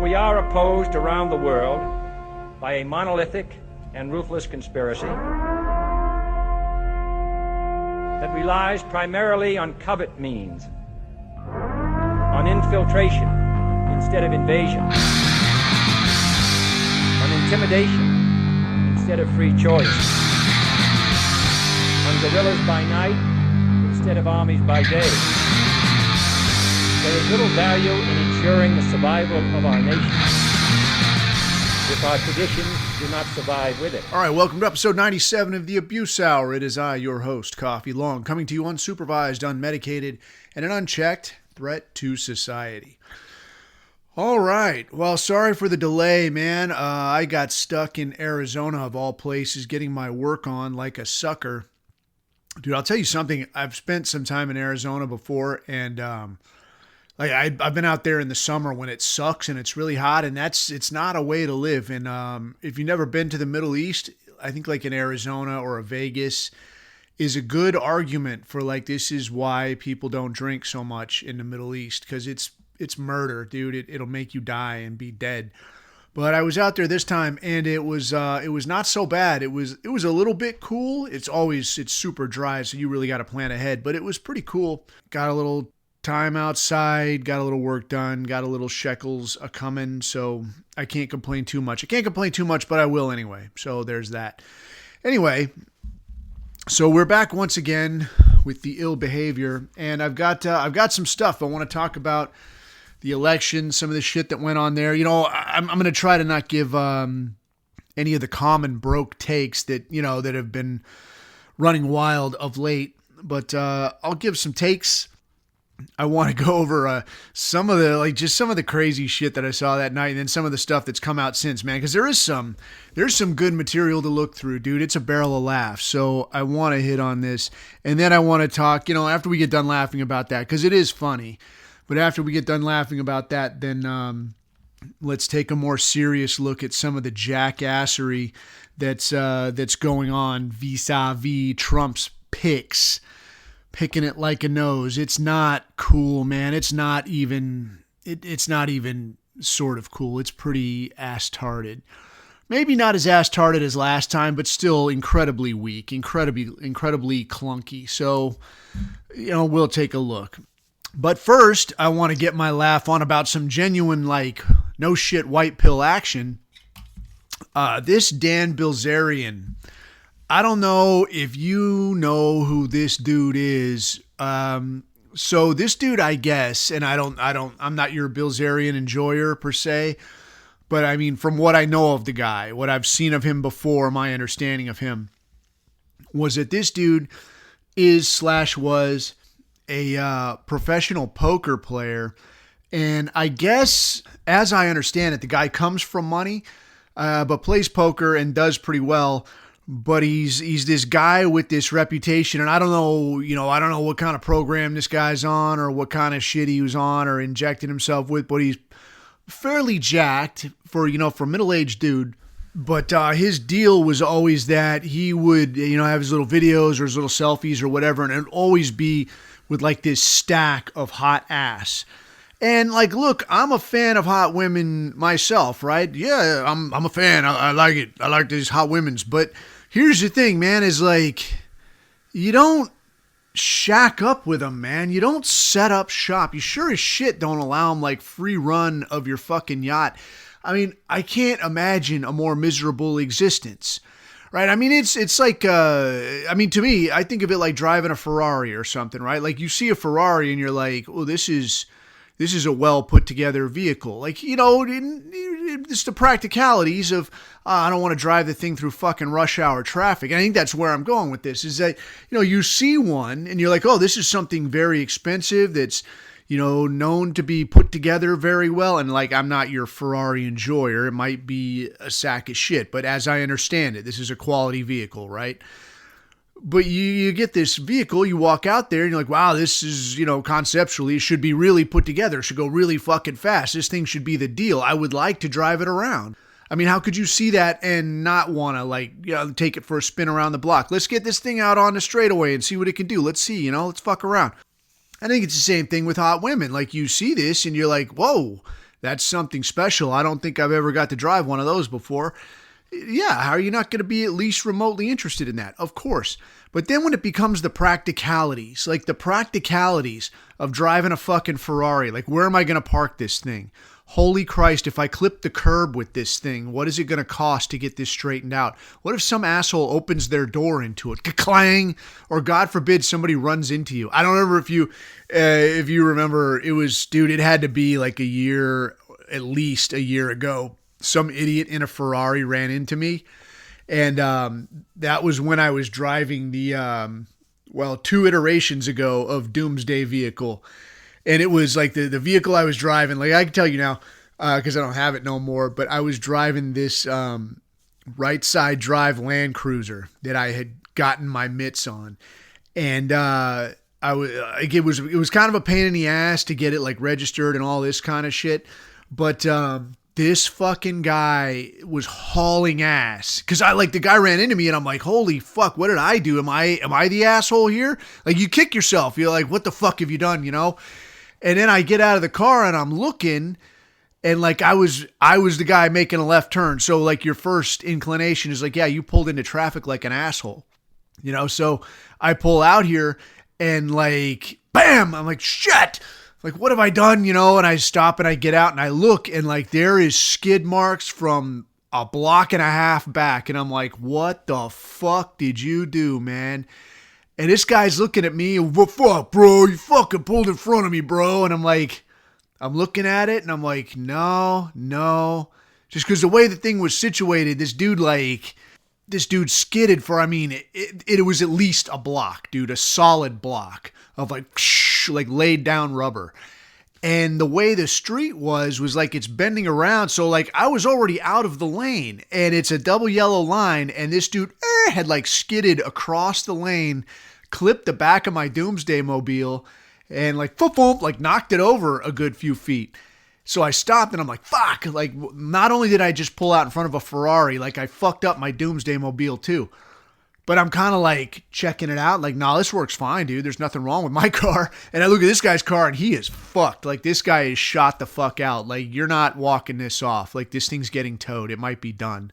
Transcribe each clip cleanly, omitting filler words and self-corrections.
we are opposed around the world by a monolithic and ruthless conspiracy that relies primarily on covert means, on infiltration instead of invasion, on intimidation instead of free choice, on guerrillas by night instead of armies by day. There is little value in ensuring the survival of our nation if our traditions do not survive with it. All right, welcome to episode 97 of the Abuse Hour. It is I, your host, Coffee Long, coming to you unsupervised, unmedicated, and an unchecked threat to society. All right, well, sorry for the delay, man. I got stuck in Arizona, of all places, getting my work on like a sucker. Dude, I'll tell you something. I've spent some time in Arizona before, and I've been out there in the summer when it sucks and it's really hot, and it's not a way to live. And if you've never been to the Middle East, I think like in Arizona or a Vegas is a good argument for like this is why people don't drink so much in the Middle East, because it's murder, dude. It'll make you die and be dead. But I was out there this time, and it was not so bad. It was a little bit cool. It's super dry, so you really got to plan ahead. But it was pretty cool. Got a little time outside, got a little work done, got a little shekels a-coming, so I can't complain too much. I can't complain too much, but I will anyway. So there's that. Anyway, so we're back once again with the ill behavior, and I've got some stuff I want to talk about. The election, some of the shit that went on there. You know, I'm going to try to not give any of the common broke takes that, you know, that have been running wild of late, but I'll give some takes. I want to go over some of the crazy shit that I saw that night, and then some of the stuff that's come out since, man, because there's some good material to look through, dude. It's a barrel of laughs. So I want to hit on this, and then I want to talk, you know, after we get done laughing about that, because it is funny. But after we get done laughing about that, then let's take a more serious look at some of the jackassery that's going on vis-a-vis Trump's picks. Picking it like a nose. It's not cool, man. It's not even sort of cool. It's pretty ass-tarded. Maybe not as ass-tarded as last time, but still incredibly weak, incredibly clunky. So, you know, we'll take a look. But first, I want to get my laugh on about some genuine, like, no shit white pill action. This Dan Bilzerian, I don't know if you know who this dude is. So this dude, I guess, and I'm not your Bilzerian enjoyer per se, but I mean, from what I know of the guy, what I've seen of him before, my understanding of him was that this dude was a professional poker player. And I guess, as I understand it, the guy comes from money, but plays poker and does pretty well. But he's this guy with this reputation, and I don't know what kind of program this guy's on or what kind of shit he was on or injected himself with, but he's fairly jacked for a middle-aged dude. But his deal was always that he would, you know, have his little videos or his little selfies or whatever, and it would always be with like this stack of hot ass. And like, look, I'm a fan of hot women myself, right? Yeah, I'm a fan. I like it. I like these hot women's. But here's the thing, man, is like, you don't shack up with them, man. You don't set up shop. You sure as shit don't allow them like free run of your fucking yacht. I mean, I can't imagine a more miserable existence. Right? I mean, it's like, to me, I think of it like driving a Ferrari or something, right? Like you see a Ferrari and you're like, oh, this is a well put together vehicle. Like, you know, it's the practicalities of, I don't want to drive the thing through fucking rush hour traffic. And I think that's where I'm going with this, is that, you know, you see one and you're like, oh, this is something very expensive that's, you know, known to be put together very well. And like, I'm not your Ferrari enjoyer. It might be a sack of shit, but as I understand it, this is a quality vehicle, right? But you get this vehicle, you walk out there and you're like, wow, this is, you know, conceptually, it should be really put together. It should go really fucking fast. This thing should be the deal. I would like to drive it around. I mean, how could you see that and not want to, like, you know, take it for a spin around the block? Let's get this thing out on the straightaway and see what it can do. Let's see, you know, let's fuck around. I think it's the same thing with hot women. Like, you see this and you're like, whoa, That's something special. I don't think I've ever got to drive one of those before. Yeah, how are you not going to be at least remotely interested in that? Of course. But then when it becomes the practicalities, like the practicalities of driving a fucking Ferrari, like where am I going to park this thing? Holy Christ, if I clip the curb with this thing, what is it going to cost to get this straightened out? What if some asshole opens their door into it? Ka-clang! Or God forbid somebody runs into you. I don't remember if you remember, it was, dude, it had to be like a year, at least a year ago. Some idiot in a Ferrari ran into me. And that was when I was driving the, 2 iterations ago of Doomsday Vehicle. And it was like the vehicle I was driving, like I can tell you now, because I don't have it no more, but I was driving this right side drive Land Cruiser that I had gotten my mitts on. And it was kind of a pain in the ass to get it like registered and all this kind of shit. But this fucking guy was hauling ass, because the guy ran into me and I'm like, holy fuck, what did I do? Am I the asshole here? Like, you kick yourself. You're like, what the fuck have you done? You know? And then I get out of the car and I'm looking, and like I was the guy making a left turn. So like your first inclination is like, yeah, you pulled into traffic like an asshole, you know? So I pull out here and like, bam, I'm like, shit. Like, what have I done? You know? And I stop and I get out and I look, and like there is skid marks from a block and a half back. And I'm like, what the fuck did you do, man? And this guy's looking at me, what fuck, bro? You fucking pulled in front of me, bro. And I'm like, I'm looking at it and I'm like, no. Just because the way the thing was situated, this dude skidded for, it was at least a block, dude, a solid block of like laid down rubber. And the way the street was like it's bending around. So like I was already out of the lane, and it's a double yellow line, and this dude had like skidded across the lane, clipped the back of my Doomsday Mobile, and like knocked it over a good few feet. So I stopped and I'm like, fuck, like not only did I just pull out in front of a Ferrari, like I fucked up my Doomsday Mobile too. But I'm kind of like checking it out. Like, nah, this works fine, dude. There's nothing wrong with my car. And I look at this guy's car and he is fucked. Like, this guy is shot the fuck out. Like, you're not walking this off. Like, this thing's getting towed. It might be done.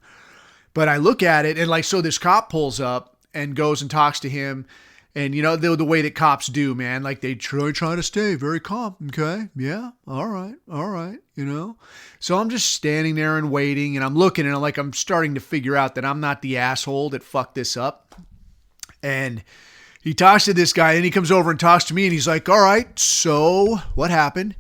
But I look at it and like, so this cop pulls up and goes and talks to him. And you know, the way that cops do, man, like they try to stay very calm. Okay. Yeah. All right. You know? So I'm just standing there and waiting, and I'm looking, and I'm starting to figure out that I'm not the asshole that fucked this up. And he talks to this guy, and he comes over and talks to me, and he's like, all right, so what happened?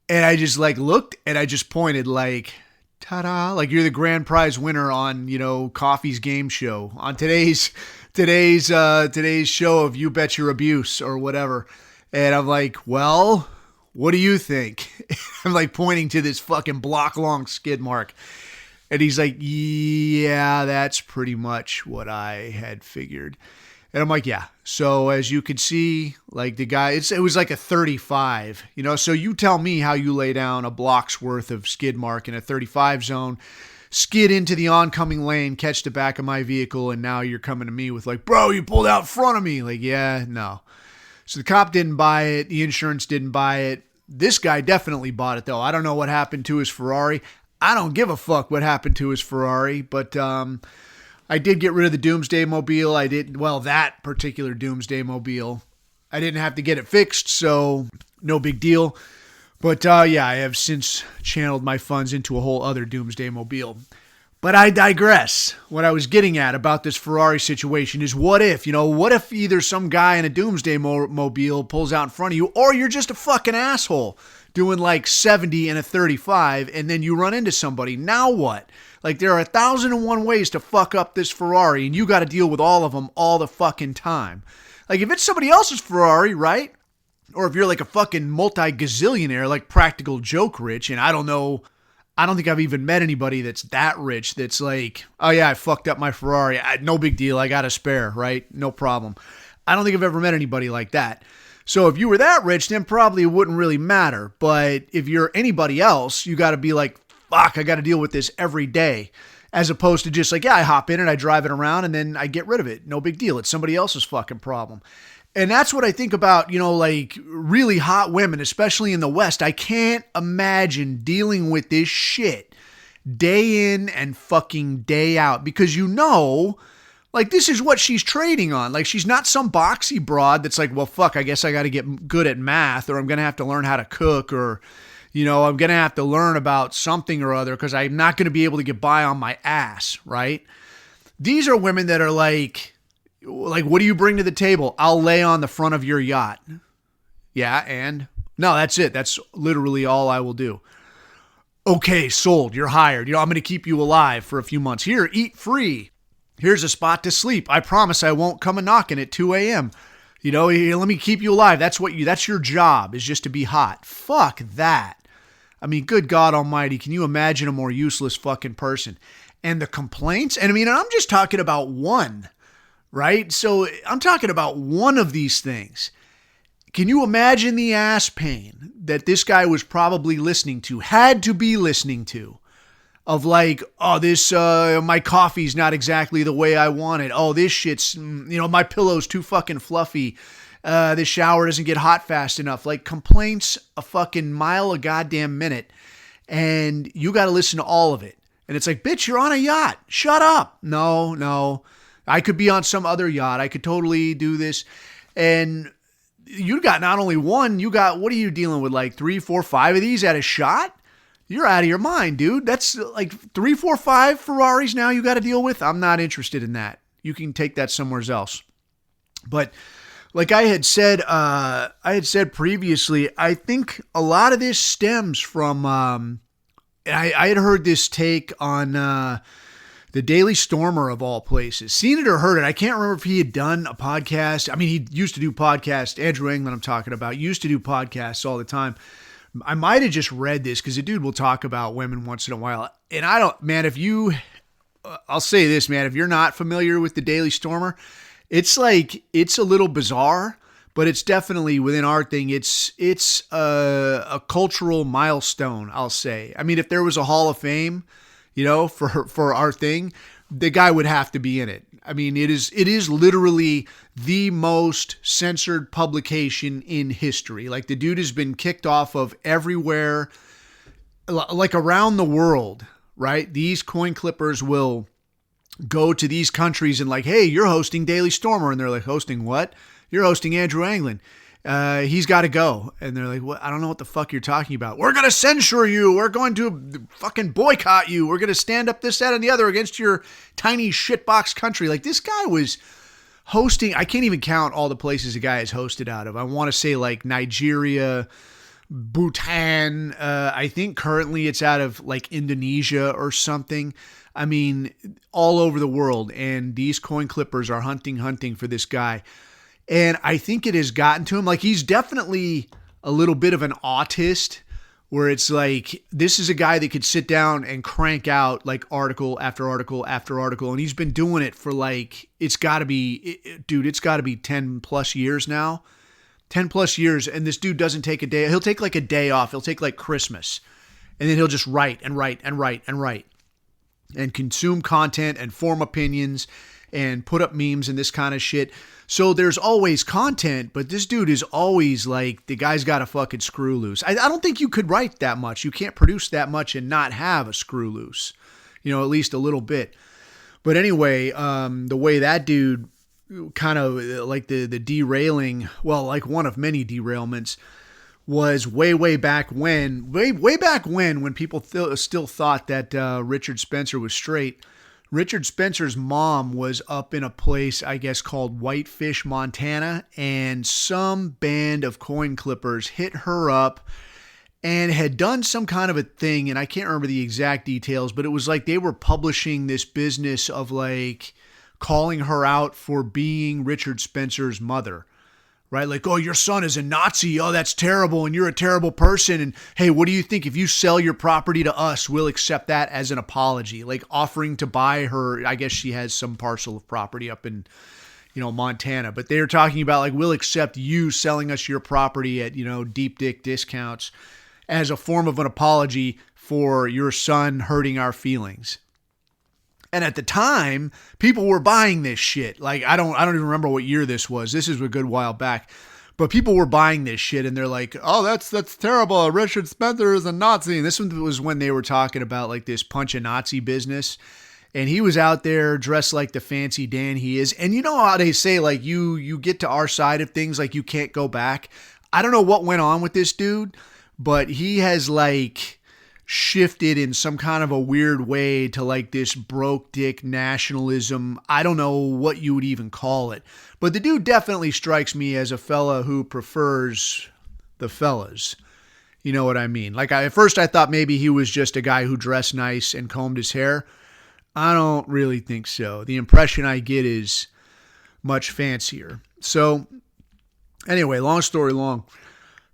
And I just like looked, and I just pointed like, ta-da, like you're the grand prize winner on, you know, Coffee's game show, on today's show of You Bet Your Abuse or whatever. And I'm like, well, what do you think? I'm like pointing to this fucking block long skid mark. And he's like, yeah, that's pretty much what I had figured. And I'm like, yeah. So as you could see, like the guy, it was like a 35, you know, so you tell me how you lay down a block's worth of skid mark in a 35 zone, skid into the oncoming lane, catch the back of my vehicle, and now you're coming to me with like, bro, you pulled out in front of me. Like, yeah, no. So the cop didn't buy it. The insurance didn't buy it. This guy definitely bought it, though. I don't know what happened to his Ferrari. I don't give a fuck what happened to his Ferrari, but I did get rid of the Doomsday Mobile. That particular Doomsday Mobile. I didn't have to get it fixed, so no big deal. But yeah, I have since channeled my funds into a whole other Doomsday Mobile. But I digress. What I was getting at about this Ferrari situation is what if either some guy in a Doomsday Mobile pulls out in front of you, or you're just a fucking asshole doing like 70 in a 35, and then you run into somebody. Now what? Like, there are 1,001 ways to fuck up this Ferrari, and you got to deal with all of them all the fucking time. Like, if it's somebody else's Ferrari, right? Or if you're like a fucking multi-gazillionaire, like Practical Joke rich, and I don't think I've even met anybody that's that rich that's like, oh yeah, I fucked up my Ferrari. No big deal. I got a spare, right? No problem. I don't think I've ever met anybody like that. So if you were that rich, then probably it wouldn't really matter. But if you're anybody else, you got to be like, fuck, I got to deal with this every day. As opposed to just like, yeah, I hop in and I drive it around and then I get rid of it. No big deal. It's somebody else's fucking problem. And that's what I think about, like really hot women, especially in the West. I can't imagine dealing with this shit day in and fucking day out because like this is what she's trading on. Like she's not some boxy broad that's like, well, fuck, I guess I got to get good at math or I'm going to have to learn how to cook or, I'm going to have to learn about something or other because I'm not going to be able to get by on my ass, right? These are women that are like, what do you bring to the table? I'll lay on the front of your yacht. Yeah, and? No, that's it. That's literally all I will do. Okay, sold. You're hired. I'm going to keep you alive for a few months. Here, eat free. Here's a spot to sleep. I promise I won't come a-knocking at 2 a.m. Here, let me keep you alive. That's your job, is just to be hot. Fuck that. I mean, good God almighty, can you imagine a more useless fucking person? And the complaints, and I'm just talking about one, right? So I'm talking about one of these things. Can you imagine the ass pain that this guy was probably had to be listening to, of like, oh, this, my coffee's not exactly the way I want it. Oh, this shit's, my pillow's too fucking fluffy. This shower doesn't get hot fast enough. Like complaints a fucking mile a goddamn minute. And you got to listen to all of it. And it's like, bitch, you're on a yacht. Shut up. No. I could be on some other yacht. I could totally do this. And you got not only one, what are you dealing with? Like 3, 4, 5 of these at a shot? You're out of your mind, dude. That's like 3, 4, 5 Ferraris now you got to deal with. I'm not interested in that. You can take that somewhere else. But like I had said previously, I think a lot of this stems from, I had heard this take on the Daily Stormer of all places. Seen it or heard it. I can't remember if he had done a podcast. I mean, he used to do podcasts. Andrew England I'm talking about used to do podcasts all the time. I might have just read this because the dude will talk about women once in a while. And I'll say this, man, if you're not familiar with the Daily Stormer, it's a little bizarre, but it's definitely within our thing. It's a cultural milestone, I'll say. I mean, if there was a Hall of Fame, for our thing, the guy would have to be in it. I mean, it is literally the most censored publication in history. Like the dude has been kicked off of everywhere, like around the world, right? These coin clippers will go to these countries and like, hey, you're hosting Daily Stormer. And they're like, hosting what? You're hosting Andrew Anglin. He's got to go. And they're like, what? I don't know what the fuck you're talking about. We're going to censure you. We're going to fucking boycott you. We're going to stand up this, that, and the other against your tiny shitbox country. Like this guy was hosting. I can't even count all the places the guy has hosted out of. I want to say like Nigeria, Bhutan. I think currently it's out of like Indonesia or something. I mean, all over the world. And these coin clippers are hunting for this guy. And I think it has gotten to him. Like he's definitely a little bit of an autist where it's like, this is a guy that could sit down and crank out like article after article after article. And he's been doing it for like, it's got to be 10 plus years now. 10 plus years. And this dude doesn't take a day. He'll take like a day off. He'll take like Christmas. And then he'll just write and consume content and form opinions and put up memes and this kind of shit. So there's always content, but this dude is always like, the guy's got a fucking screw loose. I don't think you could write that much. You can't produce that much and not have a screw loose, at least a little bit. But anyway, the way that dude kind of like the derailing, well, like one of many derailments was way back when people still thought that Richard Spencer was straight. Richard Spencer's mom was up in a place, I guess, called Whitefish, Montana, and some band of coin clippers hit her up and had done some kind of a thing, and I can't remember the exact details, but it was like they were publishing this business of like calling her out for being Richard Spencer's mother. Right? Like, oh, your son is a Nazi. Oh, that's terrible. And you're a terrible person. And hey, what do you think? If you sell your property to us, we'll accept that as an apology. Like offering to buy her. I guess she has some parcel of property up in, Montana. But they're talking about like, we'll accept you selling us your property at, deep dick discounts as a form of an apology for your son hurting our feelings. And at the time, people were buying this shit. Like, I don't even remember what year this was. This is a good while back. But people were buying this shit and they're like, oh, that's terrible. Richard Spencer is a Nazi. And this one was when they were talking about like this punch a Nazi business. And he was out there dressed like the fancy Dan he is. And you know how they say, like, you get to our side of things, like you can't go back. I don't know what went on with this dude, but he has like shifted in some kind of a weird way to like this broke dick nationalism. I don't know what you would even call it, but the dude definitely strikes me as a fella who prefers the fellas. You know what I mean? Like at first I thought maybe he was just a guy who dressed nice and combed his hair. I don't really think so. The impression I get is much fancier. So anyway, long story long.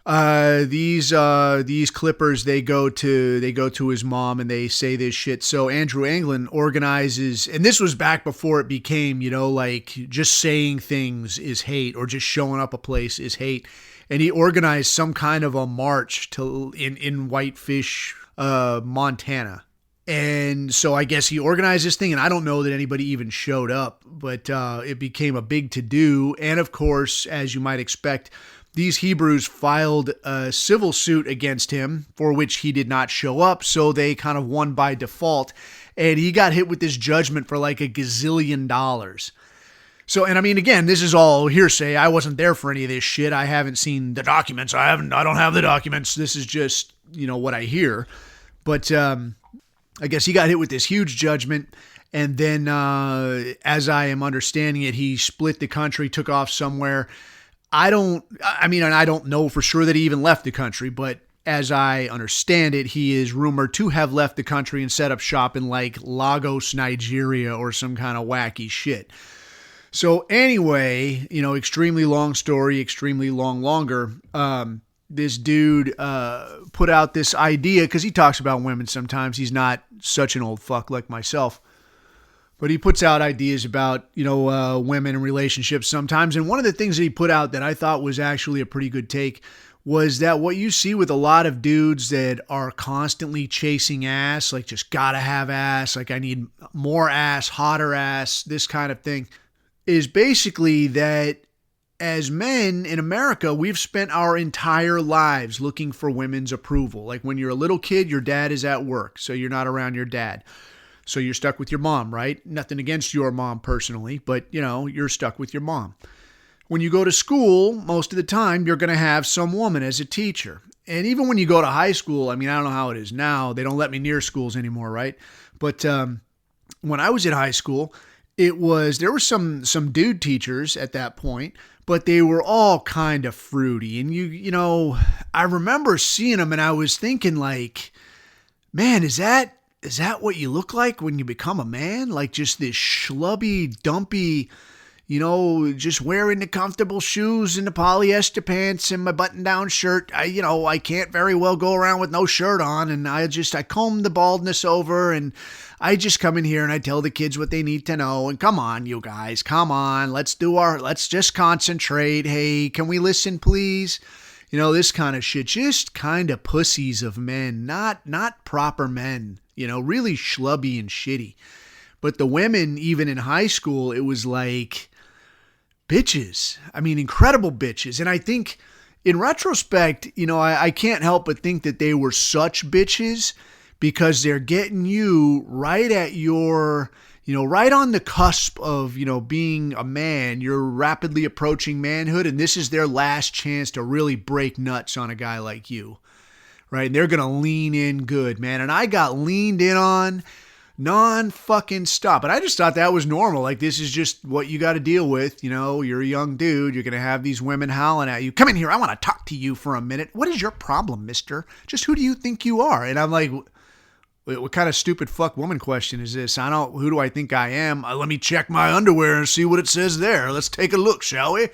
These clippers, they go to his mom and they say this shit. So Andrew Anglin organizes, and this was back before it became, you know, like just saying things is hate or just showing up a place is hate. And he organized some kind of a march in Whitefish, Montana. And so I guess he organized this thing, and I don't know that anybody even showed up, but it became a big to-do. And of course, as you might expect, these Hebrews filed a civil suit against him for which he did not show up, so they kind of won by default, and he got hit with this judgment for like $1 gazillion. So, and I mean, again, this is all hearsay. I wasn't there for any of this shit. I haven't seen the documents. I don't have the documents. This is just, you know, what I hear. But I guess he got hit with this huge judgment. And then, as I am understanding it, he split the country, took off somewhere. I don't know for sure that he even left the country, but as I understand it, he is rumored to have left the country and set up shop in like Lagos, Nigeria, or some kind of wacky shit. So anyway, you know, extremely long story, extremely longer. This dude put out this idea, because he talks about women sometimes. He's not such an old fuck like myself. But he puts out ideas about, you know, women and relationships sometimes. And one of the things that he put out that I thought was actually a pretty good take was that what you see with a lot of dudes that are constantly chasing ass, like just gotta have ass, like I need more ass, hotter ass, this kind of thing, is basically that as men in America, we've spent our entire lives looking for women's approval. Like when you're a little kid, your dad is at work, so you're not around your dad. So you're stuck with your mom, right? Nothing against your mom personally, but, you know, you're stuck with your mom. When you go to school, most of the time, you're going to have some woman as a teacher. And even when you go to high school, I mean, I don't know how it is now. They don't let me near schools anymore, right? But when I was in high school, there were some dude teachers at that point, but they were all kind of fruity. And you know, I remember seeing them and I was thinking like, man, is that what you look like when you become a man? Like just this schlubby, dumpy, you know, just wearing the comfortable shoes and the polyester pants and my button-down shirt. I can't very well go around with no shirt on, and I comb the baldness over, and I just come in here and I tell the kids what they need to know. And come on, you guys, come on, let's just concentrate. Hey, can we listen, please? You know, this kind of shit, just kind of pussies of men, not proper men, you know, really schlubby and shitty. But the women, even in high school, it was like bitches. I mean, incredible bitches. And I think in retrospect, you know, I can't help but think that they were such bitches because they're getting you right at your, you know, right on the cusp of, you know, being a man. You're rapidly approaching manhood, and this is their last chance to really break nuts on a guy like you, right? And they're going to lean in good, man. And I got leaned in on non-fucking stop. And I just thought that was normal. Like, this is just what you got to deal with. You know, you're a young dude. You're going to have these women howling at you. Come in here. I want to talk to you for a minute. What is your problem, mister? Just who do you think you are? And I'm like, what kind of stupid fuck woman question is this? Who do I think I am? Let me check my underwear and see what it says there. Let's take a look, shall we?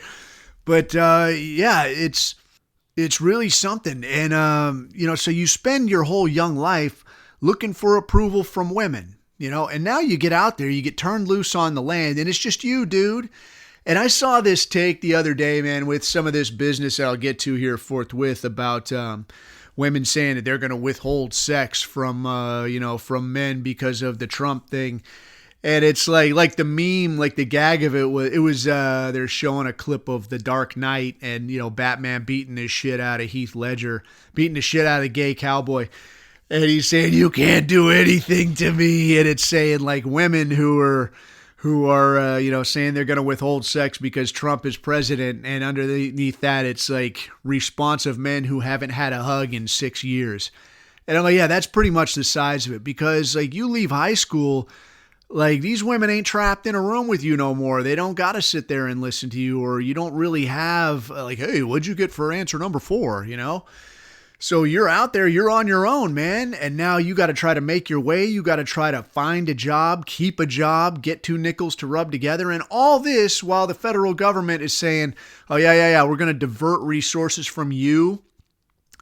But, yeah, it's really something. And, you know, so you spend your whole young life looking for approval from women, you know, and now you get out there, you get turned loose on the land, and it's just you, dude. And I saw this take the other day, man, with some of this business that I'll get to here forthwith about women saying that they're going to withhold sex from, you know, from men because of the Trump thing. And it's like the meme, like the gag of it was they're showing a clip of The Dark Knight and, Batman beating the shit out of Heath Ledger, beating the shit out of the gay cowboy. And he's saying, "You can't do anything to me." And it's saying like women who are saying they're going to withhold sex because Trump is president. And underneath that, it's like responsive men who haven't had a hug in 6 years. And I'm like, yeah, that's pretty much the size of it, because like you leave high school, like these women ain't trapped in a room with you no more. They don't got to sit there and listen to you, or you don't really have like, hey, what'd you get for answer number 4, So you're out there, you're on your own, man. And now you got to try to make your way. You got to try to find a job, keep a job, get 2 nickels to rub together. And all this while the federal government is saying, oh, yeah, we're going to divert resources from you,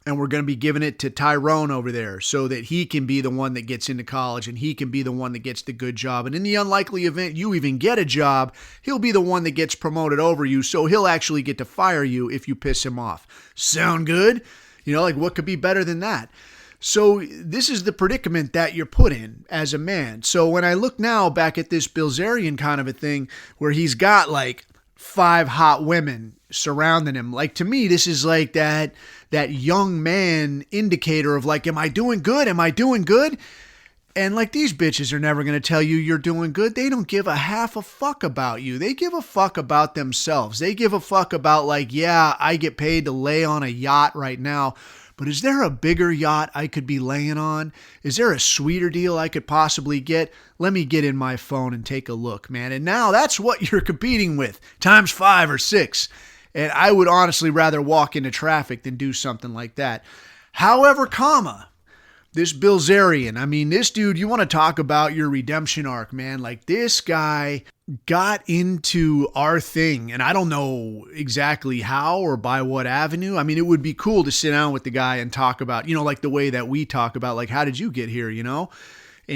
and we're going to be giving it to Tyrone over there so that he can be the one that gets into college and he can be the one that gets the good job. And in the unlikely event you even get a job, he'll be the one that gets promoted over you. So he'll actually get to fire you if you piss him off. Sound good? Like what could be better than that? So this is the predicament that you're put in as a man. So when I look now back at this Bilzerian kind of a thing where he's got like 5 hot women surrounding him, like to me, this is like that young man indicator of like, am I doing good? Am I doing good? And like these bitches are never going to tell you you're doing good. They don't give a half a fuck about you. They give a fuck about themselves. They give a fuck about like, yeah, I get paid to lay on a yacht right now, but is there a bigger yacht I could be laying on? Is there a sweeter deal I could possibly get? Let me get in my phone and take a look, man. And now that's what you're competing with, times 5 or 6. And I would honestly rather walk into traffic than do something like that. However, this Bilzerian, this dude, you want to talk about your redemption arc, man. Like this guy got into our thing, and I don't know exactly how or by what avenue. It would be cool to sit down with the guy and talk about, like the way that we talk about, like, how did you get here, And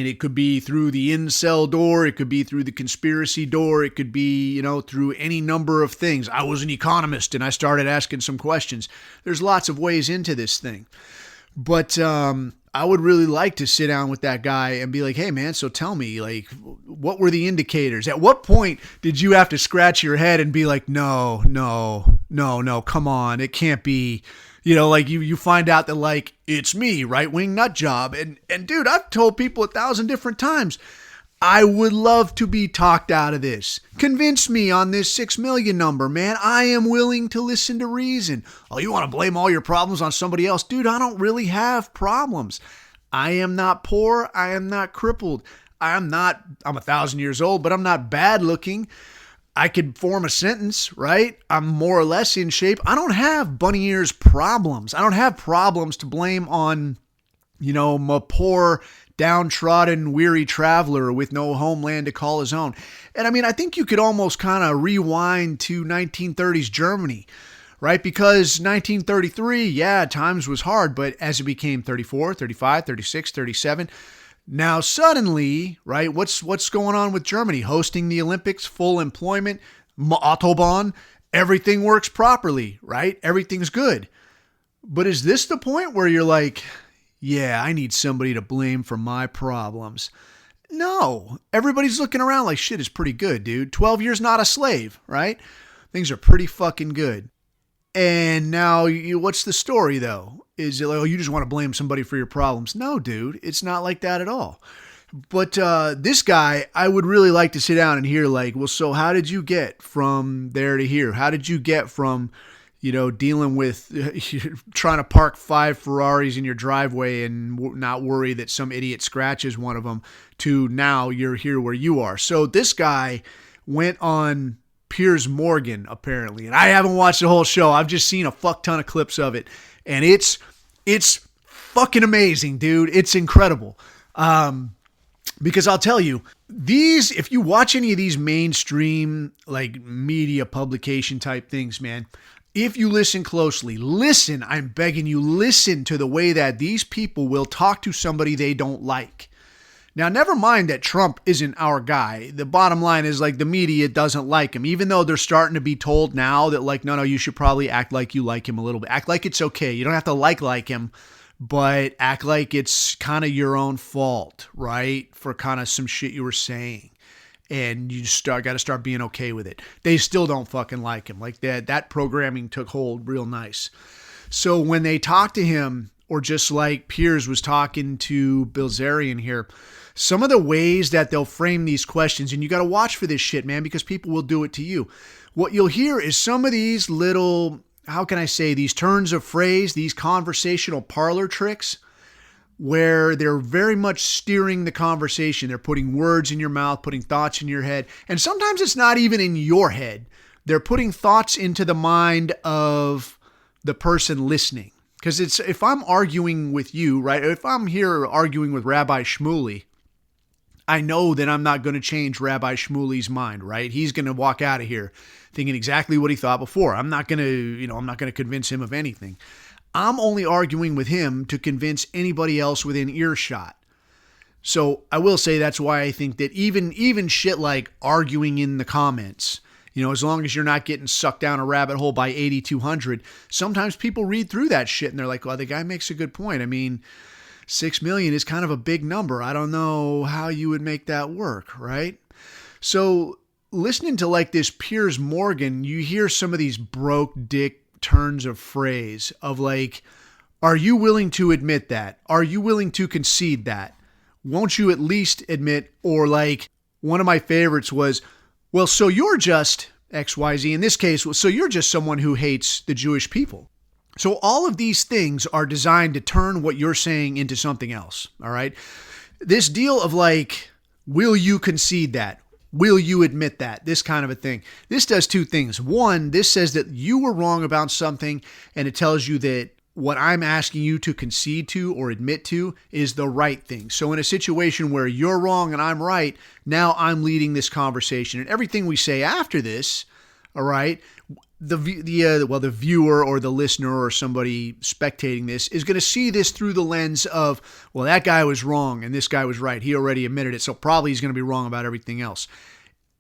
it could be through the incel door. It could be through the conspiracy door. It could be, through any number of things. I was an economist and I started asking some questions. There's lots of ways into this thing. But I would really like to sit down with that guy and be like, hey, man, so tell me, like, what were the indicators? At what point did you have to scratch your head and be like, no, come on, it can't be. Like you find out that like, it's me, right-wing nut job. And dude, I've told people 1,000 different times, I would love to be talked out of this. Convince me on this 6 million number, man. I am willing to listen to reason. Oh, you want to blame all your problems on somebody else? Dude, I don't really have problems. I am not poor. I am not crippled. I'm 1,000 years old, but I'm not bad looking. I could form a sentence, right? I'm more or less in shape. I don't have bunny ears problems. I don't have problems to blame on, my poor, downtrodden, weary traveler with no homeland to call his own. And I think you could almost kind of rewind to 1930s Germany, right? Because 1933, yeah, times was hard, but as it became 34, 35, 36, 37, now suddenly, right, what's going on with Germany? Hosting the Olympics, full employment, Autobahn, everything works properly, right? Everything's good. But is this the point where you're like, yeah, I need somebody to blame for my problems? No, everybody's looking around like shit is pretty good, dude. 12 years not a slave, right? Things are pretty fucking good. And now, what's the story though? Is it like, oh, you just want to blame somebody for your problems? No, dude, it's not like that at all. But this guy, I would really like to sit down and hear like, well, so how did you get from there to here? How did you get from, dealing with trying to park 5 Ferraris in your driveway and not worry that some idiot scratches one of them to now you're here where you are? So this guy went on Piers Morgan, apparently. And I haven't watched the whole show. I've just seen a fuck ton of clips of it. And it's fucking amazing, dude. It's incredible. Because I'll tell you, if you watch any of these mainstream, like media publication type things, man, if you listen closely, I'm begging you, listen to the way that these people will talk to somebody they don't like. Now, never mind that Trump isn't our guy. The bottom line is like the media doesn't like him, even though they're starting to be told now that like, no, you should probably act like you like him a little bit. Act like it's okay. You don't have to like him, but act like it's kind of your own fault, right? For kind of some shit you were saying. And you just got to start being okay with it. They still don't fucking like him. Like that programming took hold real nice. So when they talk to him, or just like Piers was talking to Bilzerian here, some of the ways that they'll frame these questions, and you got to watch for this shit, man, because people will do it to you. What you'll hear is some of these little, how can I say, these turns of phrase, these conversational parlor tricks, where they're very much steering the conversation. They're putting words in your mouth, putting thoughts in your head. And sometimes it's not even in your head. They're putting thoughts into the mind of the person listening. Because if I'm arguing with you, right? If I'm here arguing with Rabbi Shmuley, I know that I'm not going to change Rabbi Shmuley's mind, right? He's going to walk out of here thinking exactly what he thought before. I'm not going to convince him of anything. I'm only arguing with him to convince anybody else within earshot. So I will say that's why I think that even shit like arguing in the comments, as long as you're not getting sucked down a rabbit hole by 8,200, sometimes people read through that shit and they're like, well, the guy makes a good point. I mean, 6 million is kind of a big number. I don't know how you would make that work, right? So listening to like this Piers Morgan, you hear some of these broke dick turns of phrase of like, are you willing to admit that? Are you willing to concede that? Won't you at least admit? Or like one of my favorites was, well, so you're just XYZ. In this case, so you're just someone who hates the Jewish people. So all of these things are designed to turn what you're saying into something else. All right. This deal of like, will you concede that? Will you admit that? This kind of a thing. This does two things. One, this says that you were wrong about something, and it tells you that what I'm asking you to concede to or admit to is the right thing. So in a situation where you're wrong and I'm right, now I'm leading this conversation. And everything we say after this, all right, the viewer or the listener or somebody spectating this is going to see this through the lens of, well, that guy was wrong and this guy was right. He already admitted it, so probably he's going to be wrong about everything else.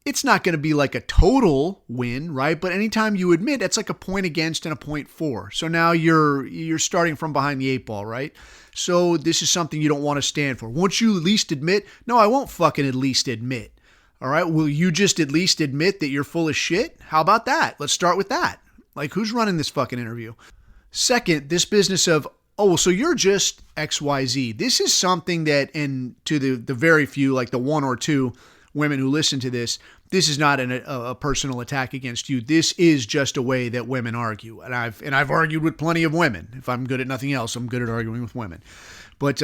It's not going to be like a total win, right? But anytime you admit, it's like a point against and a point for. So now you're starting from behind the eight ball, right? So this is something you don't want to stand for. Won't you at least admit? No, I won't fucking at least admit. All right, will you just at least admit that you're full of shit? How about that? Let's start with that. Like, who's running this fucking interview? Second, this business of, oh, so you're just XYZ. This is something that, and to the very few, like the one or two women who listen to this, this is not a personal attack against you. This is just a way that women argue. And I've argued with plenty of women. If I'm good at nothing else, I'm good at arguing with women. But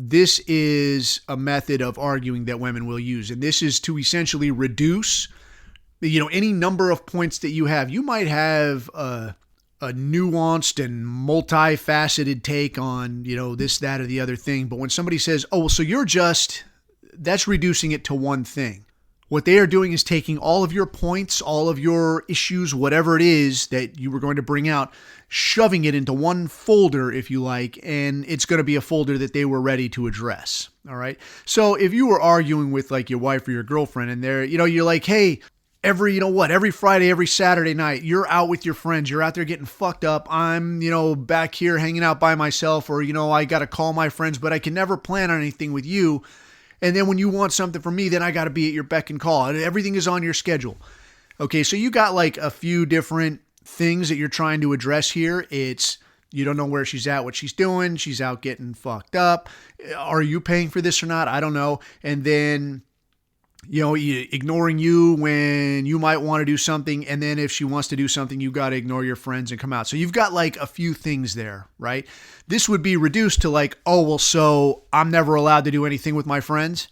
this is a method of arguing that women will use. And this is to essentially reduce, any number of points that you have. You might have a nuanced and multifaceted take on, this, that, or the other thing. But when somebody says, oh, well, so that's reducing it to one thing. What they are doing is taking all of your points, all of your issues, whatever it is that you were going to bring out, shoving it into one folder, if you like, and it's going to be a folder that they were ready to address. All right. So if you were arguing with like your wife or your girlfriend and you're like, hey, every Friday, every Saturday night, you're out with your friends, you're out there getting fucked up. I'm, back here hanging out by myself, or, I got to call my friends, but I can never plan on anything with you. And then when you want something from me, then I got to be at your beck and call. Everything is on your schedule. Okay, so you got like a few different things that you're trying to address here. It's, you don't know where she's at, what she's doing. She's out getting fucked up. Are you paying for this or not? I don't know. And then, ignoring you when you might want to do something. And then if she wants to do something, you got to ignore your friends and come out. So you've got like a few things there, right? This would be reduced to like, oh, well, so I'm never allowed to do anything with my friends.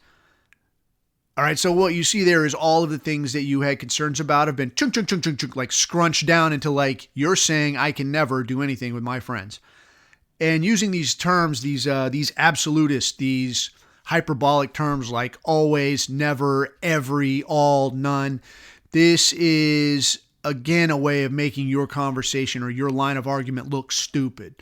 All right. So what you see there is all of the things that you had concerns about have been chunk, like scrunched down into like, you're saying I can never do anything with my friends. And using these terms, these absolutists, these hyperbolic terms like always, never, every, all, none. This is, again, a way of making your conversation or your line of argument look stupid.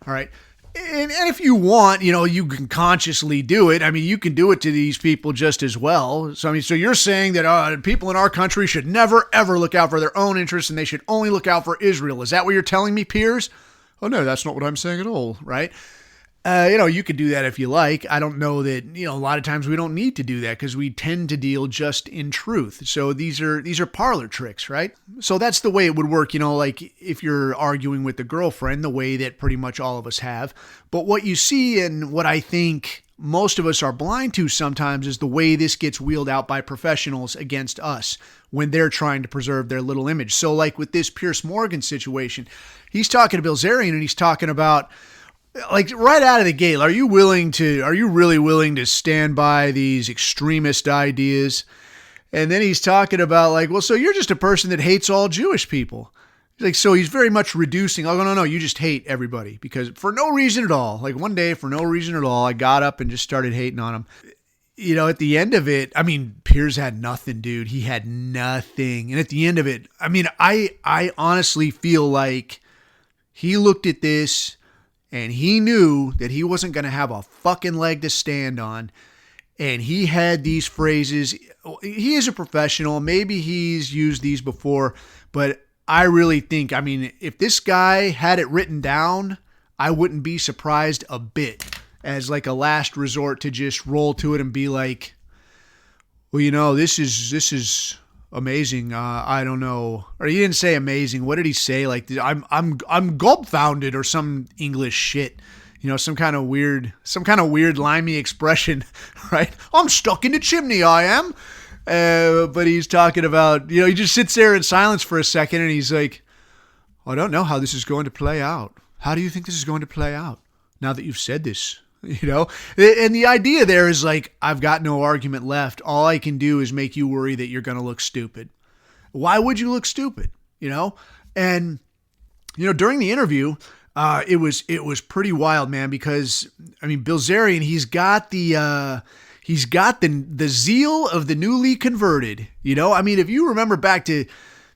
All right. And if you want, you can consciously do it. I mean, you can do it to these people just as well. So you're saying that people in our country should never, ever look out for their own interests and they should only look out for Israel. Is that what you're telling me, Piers? Oh, no, that's not what I'm saying at all, right? You could do that if you like. I don't know that, a lot of times we don't need to do that because we tend to deal just in truth. So these are parlor tricks, right? So that's the way it would work, like if you're arguing with the girlfriend, the way that pretty much all of us have. But what you see and what I think most of us are blind to sometimes is the way this gets wheeled out by professionals against us when they're trying to preserve their little image. So like with this Pierce Morgan situation, he's talking to Bilzerian and he's talking about, like right out of the gate, are you really willing to stand by these extremist ideas? And then he's talking about like, well, so you're just a person that hates all Jewish people. Like, so he's very much reducing. Oh, no, you just hate everybody because for no reason at all. Like one day for no reason at all, I got up and just started hating on him. At the end of it, Piers had nothing, dude. He had nothing. And at the end of it, I honestly feel like he looked at this and he knew that he wasn't going to have a fucking leg to stand on. And he had these phrases. He is a professional. Maybe he's used these before. But I really think, if this guy had it written down, I wouldn't be surprised a bit as like a last resort to just roll to it and be like, well, this is amazing. I don't know. Or he didn't say amazing. What did he say? Like I'm gulp-founded or some English shit. Some kind of weird limey expression, right? I'm stuck in the chimney, I am. But he's talking about, he just sits there in silence for a second and he's like, I don't know how this is going to play out. How do you think this is going to play out now that you've said this? And the idea there is like, I've got no argument left. All I can do is make you worry that you're going to look stupid. Why would you look stupid? And, during the interview, it was pretty wild, man, because Bilzerian, he's got the zeal of the newly converted, if you remember back to,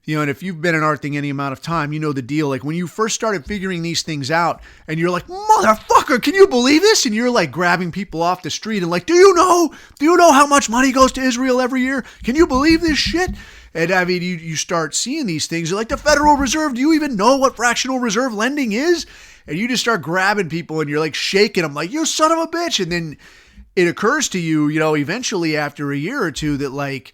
and if you've been in art thing any amount of time, you know the deal. Like when you first started figuring these things out and you're like, motherfucker, can you believe this? And you're like grabbing people off the street and like, do you know how much money goes to Israel every year? Can you believe this shit? And you start seeing these things. You're like, the Federal Reserve, do you even know what fractional reserve lending is? And you just start grabbing people and you're like shaking them like, you son of a bitch. And then it occurs to you, eventually after a year or two that like,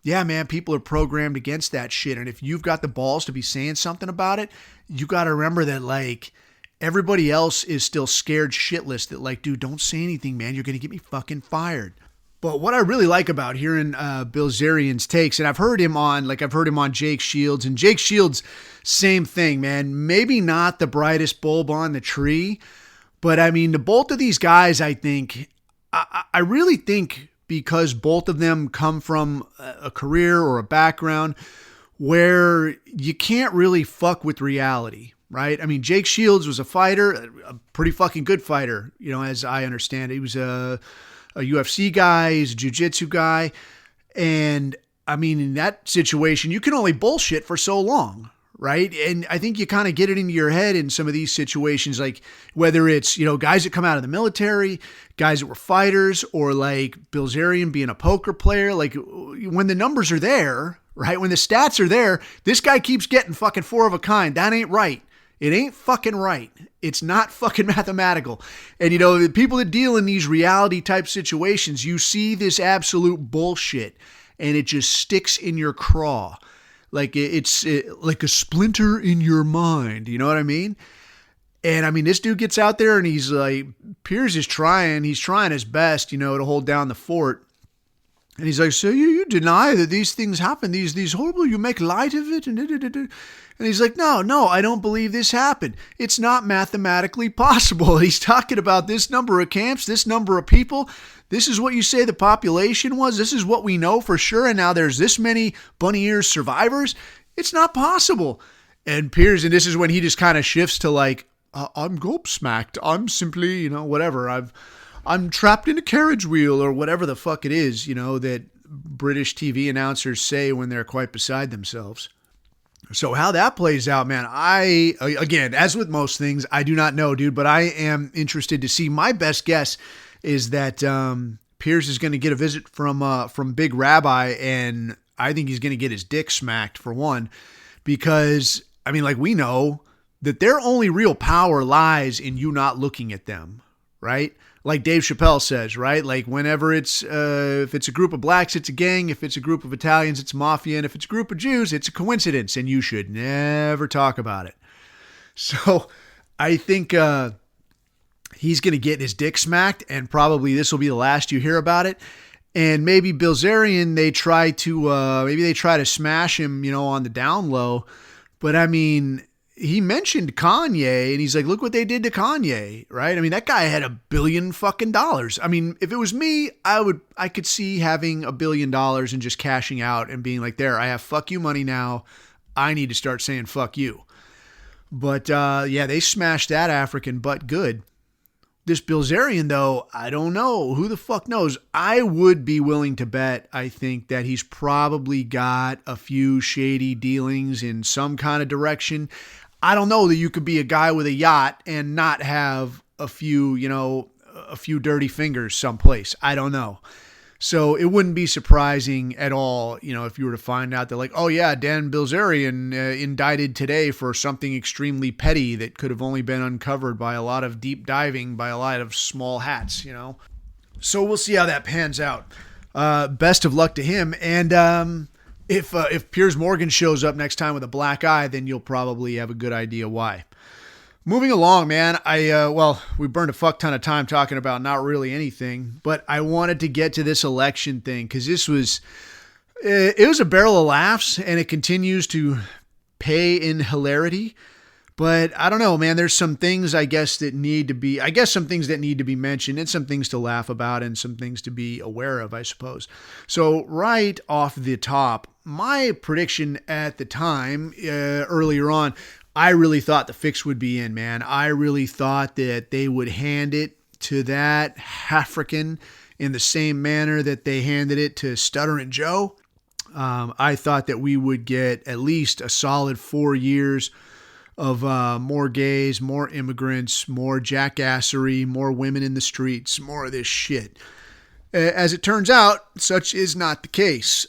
yeah, man, people are programmed against that shit. And if you've got the balls to be saying something about it, you got to remember that like everybody else is still scared shitless that like, dude, don't say anything, man. You're going to get me fucking fired. But what I really like about hearing Bilzerian's takes, and I've heard him on Jake Shields, and Jake Shields, same thing, man. Maybe not the brightest bulb on the tree, but the both of these guys, I think, I really think because both of them come from a career or a background where you can't really fuck with reality, right? Jake Shields was a fighter, a pretty fucking good fighter, as I understand it. He was a UFC guy, he's a jiu-jitsu guy. And in that situation, you can only bullshit for so long, right? And I think you kind of get it into your head in some of these situations, like whether it's, guys that come out of the military, guys that were fighters, or like Bilzerian being a poker player. Like when the numbers are there, right? When the stats are there, this guy keeps getting fucking 4 of a kind. That ain't right. It ain't fucking right. It's not fucking mathematical. And the people that deal in these reality type situations, you see this absolute bullshit and it just sticks in your craw. Like it's like a splinter in your mind. You know what I mean? And this dude gets out there and he's like, Piers is trying. He's trying his best, to hold down the fort. And he's like, so you deny that these things happen, these horrible, you make light of it. And he's like, no, I don't believe this happened. It's not mathematically possible. And he's talking about this number of camps, this number of people. This is what you say the population was. This is what we know for sure. And now there's this many bunny ears survivors. It's not possible. And Piers, and this is when he just kind of shifts to like, I'm gobsmacked. I'm simply, whatever. I'm trapped in a carriage wheel or whatever the fuck it is, that British TV announcers say when they're quite beside themselves. So how that plays out, man, again, as with most things, I do not know, dude, but I am interested to see. My best guess is that Piers is going to get a visit from Big Rabbi, and I think he's going to get his dick smacked for one, because, like we know that their only real power lies in you not looking at them. right? Like Dave Chappelle says, right? Like whenever it's, if it's a group of blacks, it's a gang. If it's a group of Italians, it's mafia. And if it's a group of Jews, it's a coincidence. And you should never talk about it. So I think he's going to get his dick smacked, and probably this will be the last you hear about it. And maybe Bilzerian, they try to smash him, on the down low. But I mean, he mentioned Kanye, and he's like, look what they did to Kanye, right? I mean, that guy had $1 billion fucking dollars. I mean, if it was me, I could see having $1 billion and just cashing out and being like, there, I have fuck you money now. I need to start saying fuck you. But yeah, they smashed that African butt good. This Bilzerian, though, I don't know. Who the fuck knows? I would be willing to bet, I think, that he's probably got a few shady dealings in some kind of direction. I don't know that you could be a guy with a yacht and not have a few dirty fingers someplace. I don't know. So it wouldn't be surprising at all, if you were to find out that like, oh yeah, Dan Bilzerian indicted today for something extremely petty that could have only been uncovered by a lot of deep diving by a lot of small hats, So we'll see how that pans out. Best of luck to him. And if Piers Morgan shows up next time with a black eye, then you'll probably have a good idea why. Moving along, man, we burned a fuck ton of time talking about not really anything, but I wanted to get to this election thing because it was a barrel of laughs, and it continues to pay in hilarity. But I don't know, man, there's some things some things that need to be mentioned, and some things to laugh about, and some things to be aware of, I suppose. So right off the top, my prediction at the time, earlier on, I really thought the fix would be in, man. I really thought that they would hand it to that African in the same manner that they handed it to Stuttering Joe. I thought that we would get at least a solid 4 years of more gays, more immigrants, more jackassery, more women in the streets, more of this shit. As it turns out, such is not the case.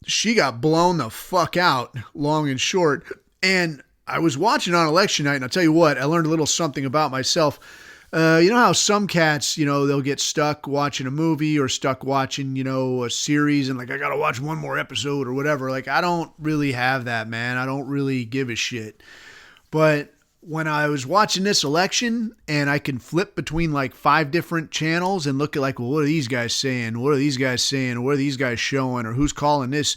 She got blown the fuck out, long and short. And I was watching on election night, and I'll tell you what, I learned a little something about myself. You know how some cats, they'll get stuck watching a movie or stuck watching, a series, and like, I got to watch one more episode or whatever. Like, I don't really have that, man. I don't really give a shit. But when I was watching this election, and I can flip between like 5 different channels and look at like, well, what are these guys saying? What are these guys saying? What are these guys showing? Or who's calling this?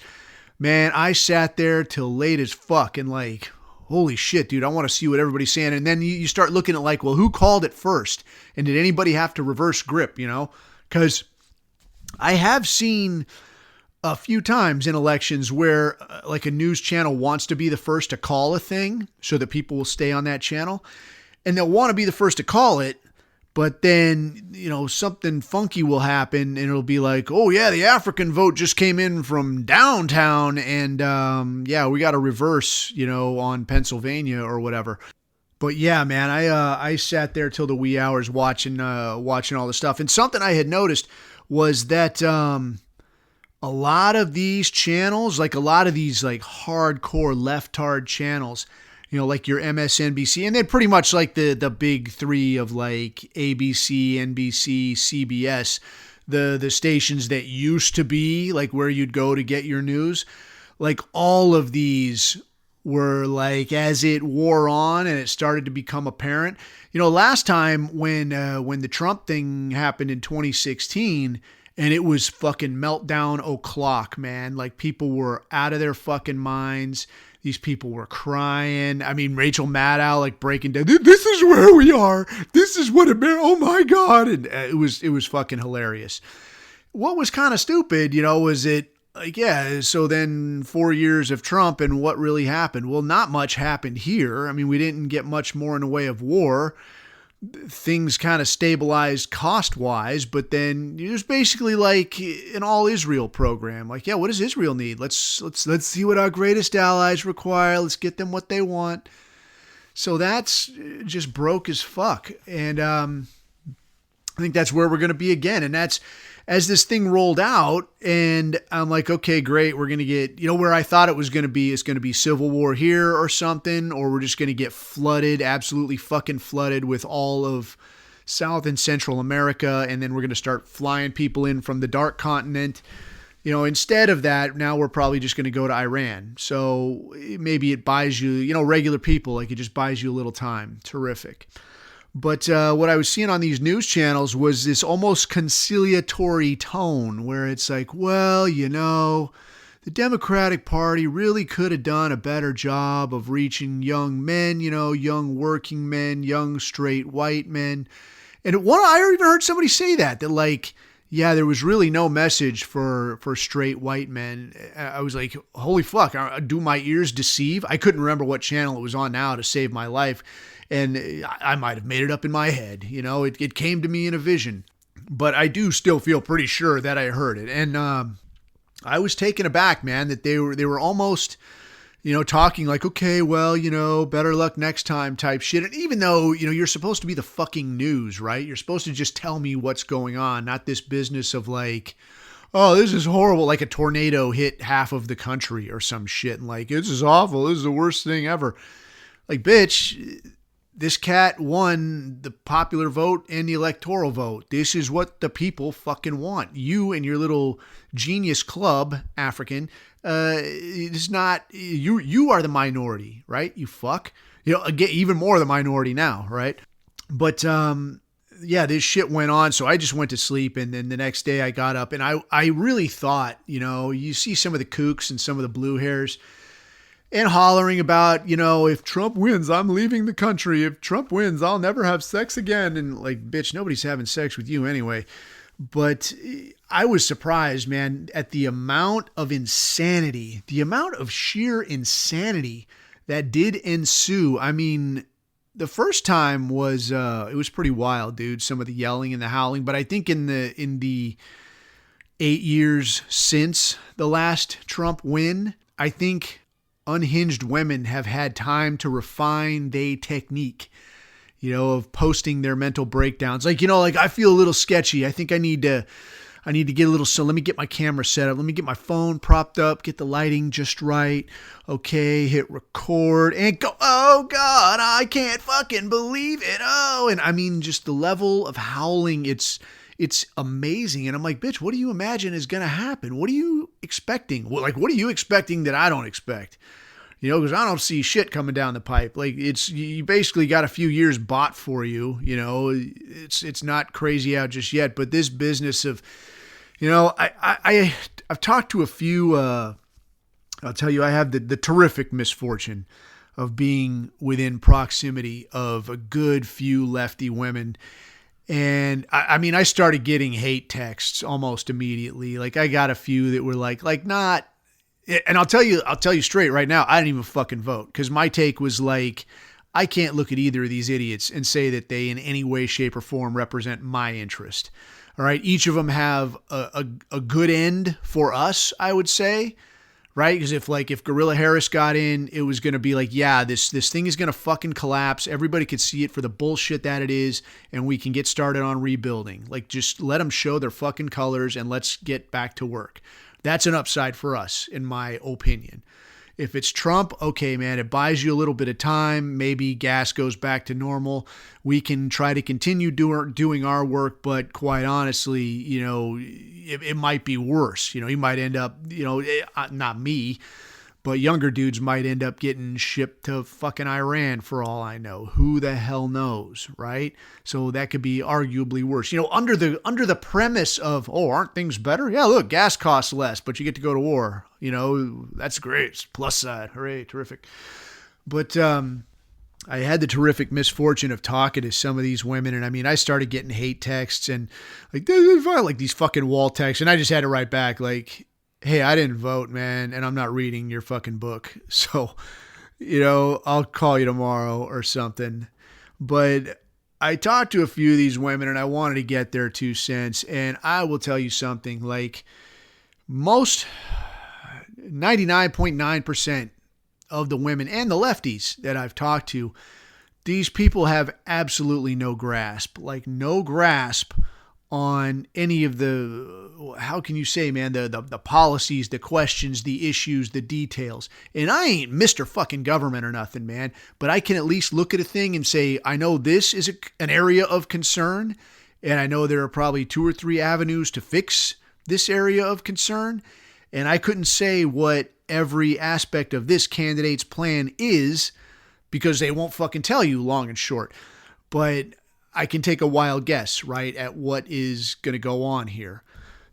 Man, I sat there till late as fuck and like, holy shit, dude, I want to see what everybody's saying. And then you start looking at like, well, who called it first? And did anybody have to reverse grip, Because I have seen a few times in elections where like a news channel wants to be the first to call a thing so that people will stay on that channel. And they'll want to be the first to call it. But then, something funky will happen, and it'll be like, oh, yeah, the African vote just came in from downtown, and, we got to reverse, on Pennsylvania or whatever. But, yeah, man, I sat there till the wee hours watching all the stuff. And something I had noticed was that a lot of these channels, like a lot of these like hardcore leftard channels, like your MSNBC, and then pretty much like the big 3 of like ABC, NBC, CBS, the stations that used to be like where you'd go to get your news. Like all of these were like, as it wore on and it started to become apparent, last time when the Trump thing happened in 2016, and it was fucking meltdown o'clock, man. Like people were out of their fucking minds. These people were crying. I mean, Rachel Maddow like breaking down. This is where we are. This is what America. Oh my God! And it was fucking hilarious. What was kind of stupid, was it like, yeah? So then 4 years of Trump, and what really happened? Well, not much happened here. I mean, we didn't get much more in the way of war. Things kind of stabilized cost-wise, but then it was basically like an all-Israel program. Like, yeah, what does Israel need? Let's see what our greatest allies require. Let's get them what they want. So that's just broke as fuck. And I think that's where we're going to be again. And that's as this thing rolled out, and I'm like, okay, great. We're going to get, where I thought it was going to be, it's going to be civil war here or something, or we're just going to get flooded, absolutely fucking flooded with all of South and Central America, and then we're going to start flying people in from the dark continent. Instead of that, now we're probably just going to go to Iran. So maybe it buys you, regular people, like it just buys you a little time. Terrific. But what I was seeing on these news channels was this almost conciliatory tone where it's like, well, the Democratic Party really could have done a better job of reaching young men, young working men, young straight white men. And I even heard somebody say that like, yeah, there was really no message for straight white men. I was like, holy fuck, do my ears deceive? I couldn't remember what channel it was on now to save my life. And I might have made it up in my head. It came to me in a vision. But I do still feel pretty sure that I heard it. And I was taken aback, man, that they were almost, talking like, okay, well, better luck next time type shit. And even though, you're supposed to be the fucking news, right? You're supposed to just tell me what's going on, not this business of like, oh, this is horrible. Like a tornado hit half of the country or some shit. And like, this is awful. This is the worst thing ever. Like, bitch, this cat won the popular vote and the electoral vote. This is what the people fucking want. You and your little genius club, African, it's not, you are the minority, right? You fuck. Again, even more the minority now, right? But, yeah, this shit went on. So I just went to sleep. And then the next day I got up and I really thought, you see some of the kooks and some of the blue hairs and hollering about, if Trump wins, I'm leaving the country. If Trump wins, I'll never have sex again. And like, bitch, nobody's having sex with you anyway. But I was surprised, man, at the amount of insanity, the amount of sheer insanity that did ensue. I mean, the first time was, it was pretty wild, dude. Some of the yelling and the howling. But I think in the 8 years since the last Trump win, I think unhinged women have had time to refine their technique, of posting their mental breakdowns. Like, I feel a little sketchy. I think I need to get a little, so let me get my camera set up. Let me get my phone propped up, get the lighting just right. Okay, hit record and go, oh God, I can't fucking believe it. Oh, and I mean, just the level of howling, it's amazing. And I'm like, bitch, what do you imagine is going to happen? What are you expecting? Well, like, what are you expecting that I don't expect? Because I don't see shit coming down the pipe. Like, you basically got a few years bought for you. It's not crazy out just yet. But this business of, I've talked to a few, I'll tell you, I have the terrific misfortune of being within proximity of a good few lefty women. And I started getting hate texts almost immediately. Like, I got a few that were like not, and I'll tell you straight right now, I didn't even fucking vote, because my take was like, I can't look at either of these idiots and say that they in any way, shape, or form represent my interest. All right, each of them have a good end for us, I would say. Right? Because if Gorilla Harris got in, it was going to be like, yeah, this thing is going to fucking collapse. Everybody could see it for the bullshit that it is, and we can get started on rebuilding. Like, just let them show their fucking colors and let's get back to work. That's an upside for us, in my opinion. If it's Trump, okay, man, it buys you a little bit of time. Maybe gas goes back to normal. We can try to continue doing our work, but quite honestly, it might be worse. He might end up, not me, but younger dudes might end up getting shipped to fucking Iran for all I know. Who the hell knows, right? So that could be arguably worse. Under the premise of, oh, aren't things better? Yeah, look, gas costs less, but you get to go to war. That's great. It's plus side. Hooray, terrific. But I had the terrific misfortune of talking to some of these women, and I started getting hate texts and like these fucking wall texts, and I just had to write back like, hey, I didn't vote, man, and I'm not reading your fucking book. So, I'll call you tomorrow or something. But I talked to a few of these women and I wanted to get their 2 cents. And I will tell you something, like most 99.9% of the women and the lefties that I've talked to, these people have absolutely no grasp on any of the, how can you say, man, the policies, the questions, the issues, the details. And I ain't Mr. fucking government or nothing, man, but I can at least look at a thing and say, I know this is an area of concern, and I know there are probably 2 or 3 avenues to fix this area of concern. And I couldn't say what every aspect of this candidate's plan is because they won't fucking tell you, long and short. But I can take a wild guess, right, at what is going to go on here.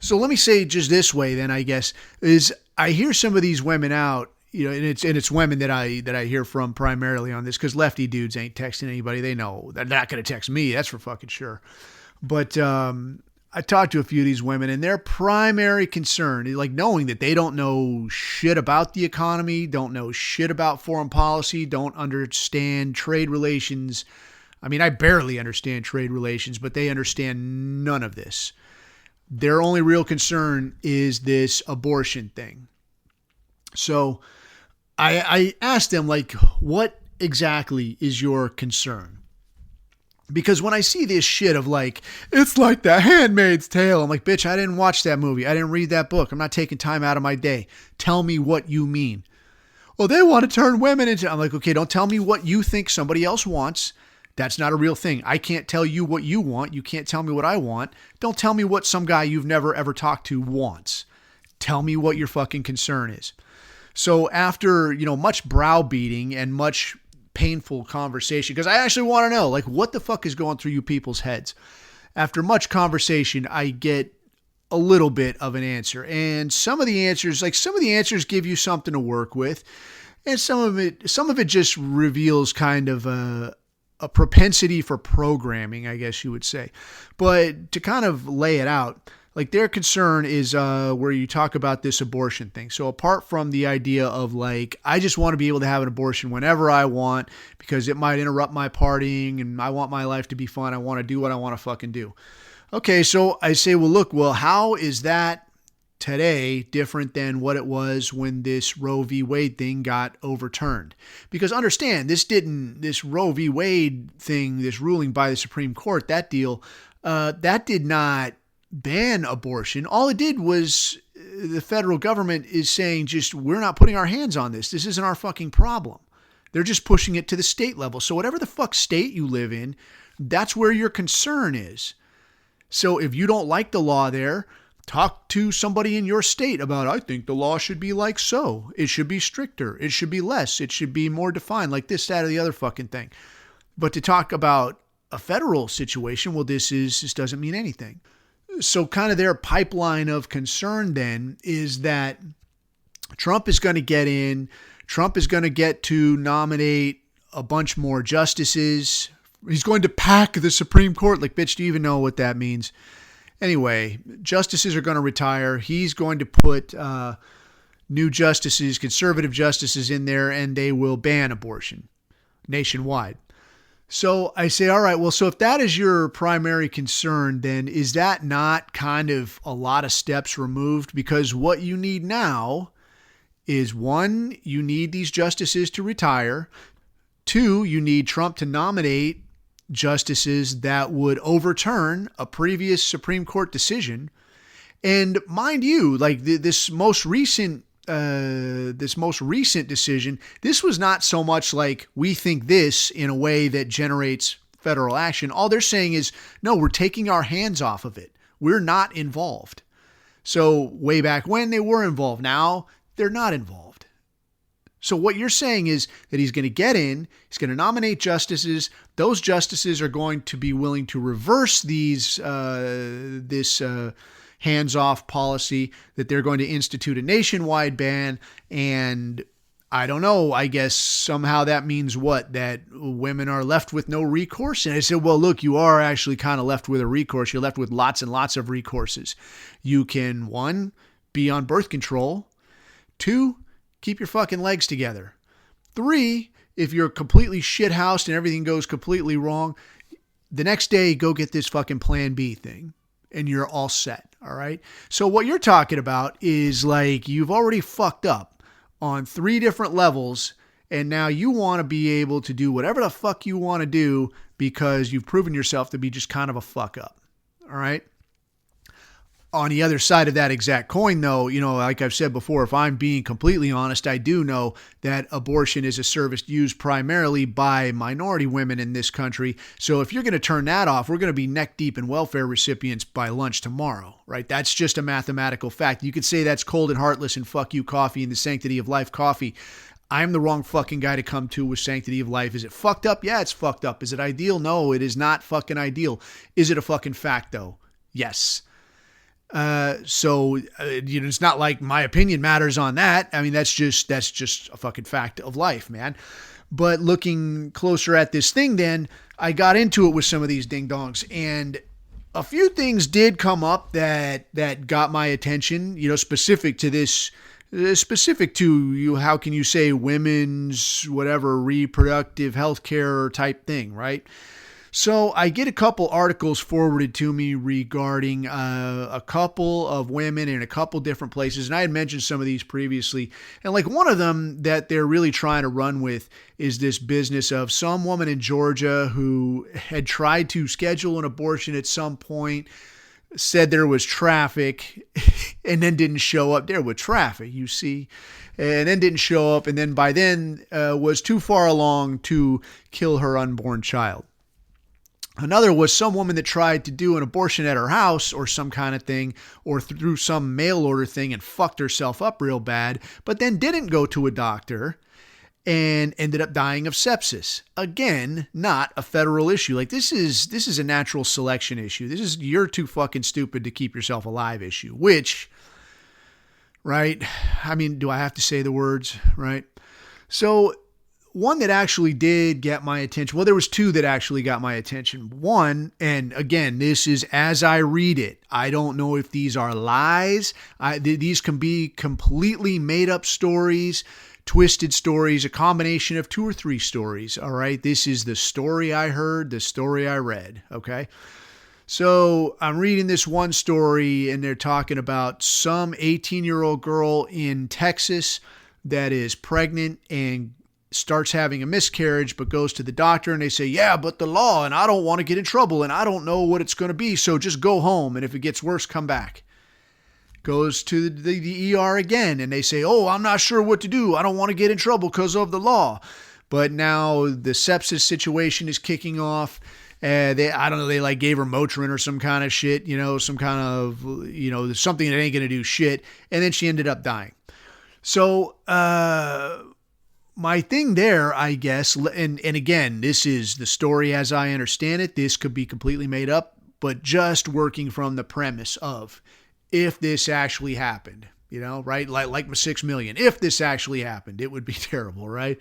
So let me say it just this way then, I guess, is I hear some of these women out, you know, and it's women that I hear from primarily on this, because lefty dudes ain't texting anybody. They know they're not going to text me. That's for fucking sure. But I talked to a few of these women, and their primary concern is like knowing that they don't know shit about the economy, don't know shit about foreign policy, don't understand trade relations. I mean, I barely understand trade relations, but they understand none of this. Their only real concern is this abortion thing. So I asked them, like, what exactly is your concern? Because when I see this shit of like, it's like The Handmaid's Tale, I'm like, bitch, I didn't watch that movie. I didn't read that book. I'm not taking time out of my day. Tell me what you mean. Well, they want to turn women into, I'm like, okay, don't tell me what you think somebody else wants. That's not a real thing. I can't tell you what you want. You can't tell me what I want. Don't tell me what some guy you've never ever talked to wants. Tell me what your fucking concern is. So after, you know, much browbeating and much painful conversation, because I actually want to know, like, what the fuck is going through you people's heads? After much conversation, I get a little bit of an answer. And some of the answers give you something to work with. And some of it just reveals kind of a propensity for programming, I guess you would say. But to kind of lay it out, like, their concern is where you talk about this abortion thing. So apart from the idea of like, I just want to be able to have an abortion whenever I want because it might interrupt my partying and I want my life to be fun. I want to do what I want to fucking do. Okay, so I say, well, look, how is that today different than what it was when this Roe v. Wade thing got overturned? Because understand, this Roe v. Wade thing, this ruling by the Supreme Court, that deal, that did not ban abortion. All it did was the federal government is saying, just, we're not putting our hands on this. This isn't our fucking problem. They're just pushing it to the state level. So whatever the fuck state you live in, that's where your concern is. So if you don't like the law there, talk to somebody in your state about, I think the law should be like so. It should be stricter. It should be less. It should be more defined, like this, that, or the other fucking thing. But to talk about a federal situation, well, this doesn't mean anything. So kind of their pipeline of concern then is that Trump is going to get in. Trump is going to get to nominate a bunch more justices. He's going to pack the Supreme Court. Like, bitch, do you even know what that means? Anyway, justices are going to retire. He's going to put new justices, conservative justices in there, and they will ban abortion nationwide. So I say, all right, well, so if that is your primary concern, then is that not kind of a lot of steps removed? Because what you need now is, 1, you need these justices to retire. 2, you need Trump to nominate justices that would overturn a previous Supreme Court decision. And mind you, like this most recent decision, this was not so much like, we think this in a way that generates federal action. All they're saying is, no, we're taking our hands off of it. We're not involved. So way back when they were involved, now they're not involved. So what you're saying is that he's going to get in, he's going to nominate justices. Those justices are going to be willing to reverse this hands-off policy, that they're going to institute a nationwide ban. And I don't know, I guess somehow that means what? That women are left with no recourse? And I said, well, look, you are actually kind of left with a recourse. You're left with lots and lots of recourses. You can, 1, be on birth control. 2, keep your fucking legs together. 3, if you're completely shithoused and everything goes completely wrong, the next day, go get this fucking Plan B thing and you're all set. All right. So what you're talking about is like, you've already fucked up on 3 different levels. And now you want to be able to do whatever the fuck you want to do because you've proven yourself to be just kind of a fuck up. All right. On the other side of that exact coin, though, like I've said before, if I'm being completely honest, I do know that abortion is a service used primarily by minority women in this country. So if you're going to turn that off, we're going to be neck deep in welfare recipients by lunch tomorrow, right? That's just a mathematical fact. You could say that's cold and heartless and fuck you coffee and the sanctity of life coffee. I'm the wrong fucking guy to come to with sanctity of life. Is it fucked up? Yeah, it's fucked up. Is it ideal? No, it is not fucking ideal. Is it a fucking fact, though? Yes. So it's not like my opinion matters on that. I mean, that's just a fucking fact of life, man. But looking closer at this thing, then I got into it with some of these ding dongs, and a few things did come up that got my attention, specific to this, specific to how can you say women's, whatever, reproductive health care type thing, right? So I get a couple articles forwarded to me regarding a couple of women in a couple different places. And I had mentioned some of these previously. And like one of them that they're really trying to run with is this business of some woman in Georgia who had tried to schedule an abortion at some point, said there was traffic, and then didn't show up. There was traffic, you see, and then didn't show up. And then by then was too far along to kill her unborn child. Another was some woman that tried to do an abortion at her house or some kind of thing, or through some mail order thing, and fucked herself up real bad, but then didn't go to a doctor and ended up dying of sepsis. Again, not a federal issue. Like this is a natural selection issue. This is you're too fucking stupid to keep yourself alive issue, which, right? I mean, do I have to say the words, right? So one that actually did get my attention. Well, there was two that actually got my attention. One, and again, this is as I read it. I don't know if these are lies. These can be completely made up stories, twisted stories, a combination of two or three stories. All right. This is the story I heard, the story I read. Okay. So I'm reading this one story and they're talking about some 18-year-old girl in Texas that is pregnant and starts having a miscarriage, but goes to the doctor and they say, yeah, but the law, and I don't want to get in trouble and I don't know what it's going to be. So just go home. And if it gets worse, come back. Goes to the ER again and they say, oh, I'm not sure what to do. I don't want to get in trouble because of the law. But now the sepsis situation is kicking off. I don't know, they like gave her Motrin or some kind of shit, some kind of, something that ain't going to do shit. And then she ended up dying. So, my thing there, I guess, and again, this is the story as I understand it. This could be completely made up, but just working from the premise of if this actually happened, right? Like my 6 million. If this actually happened, it would be terrible, right?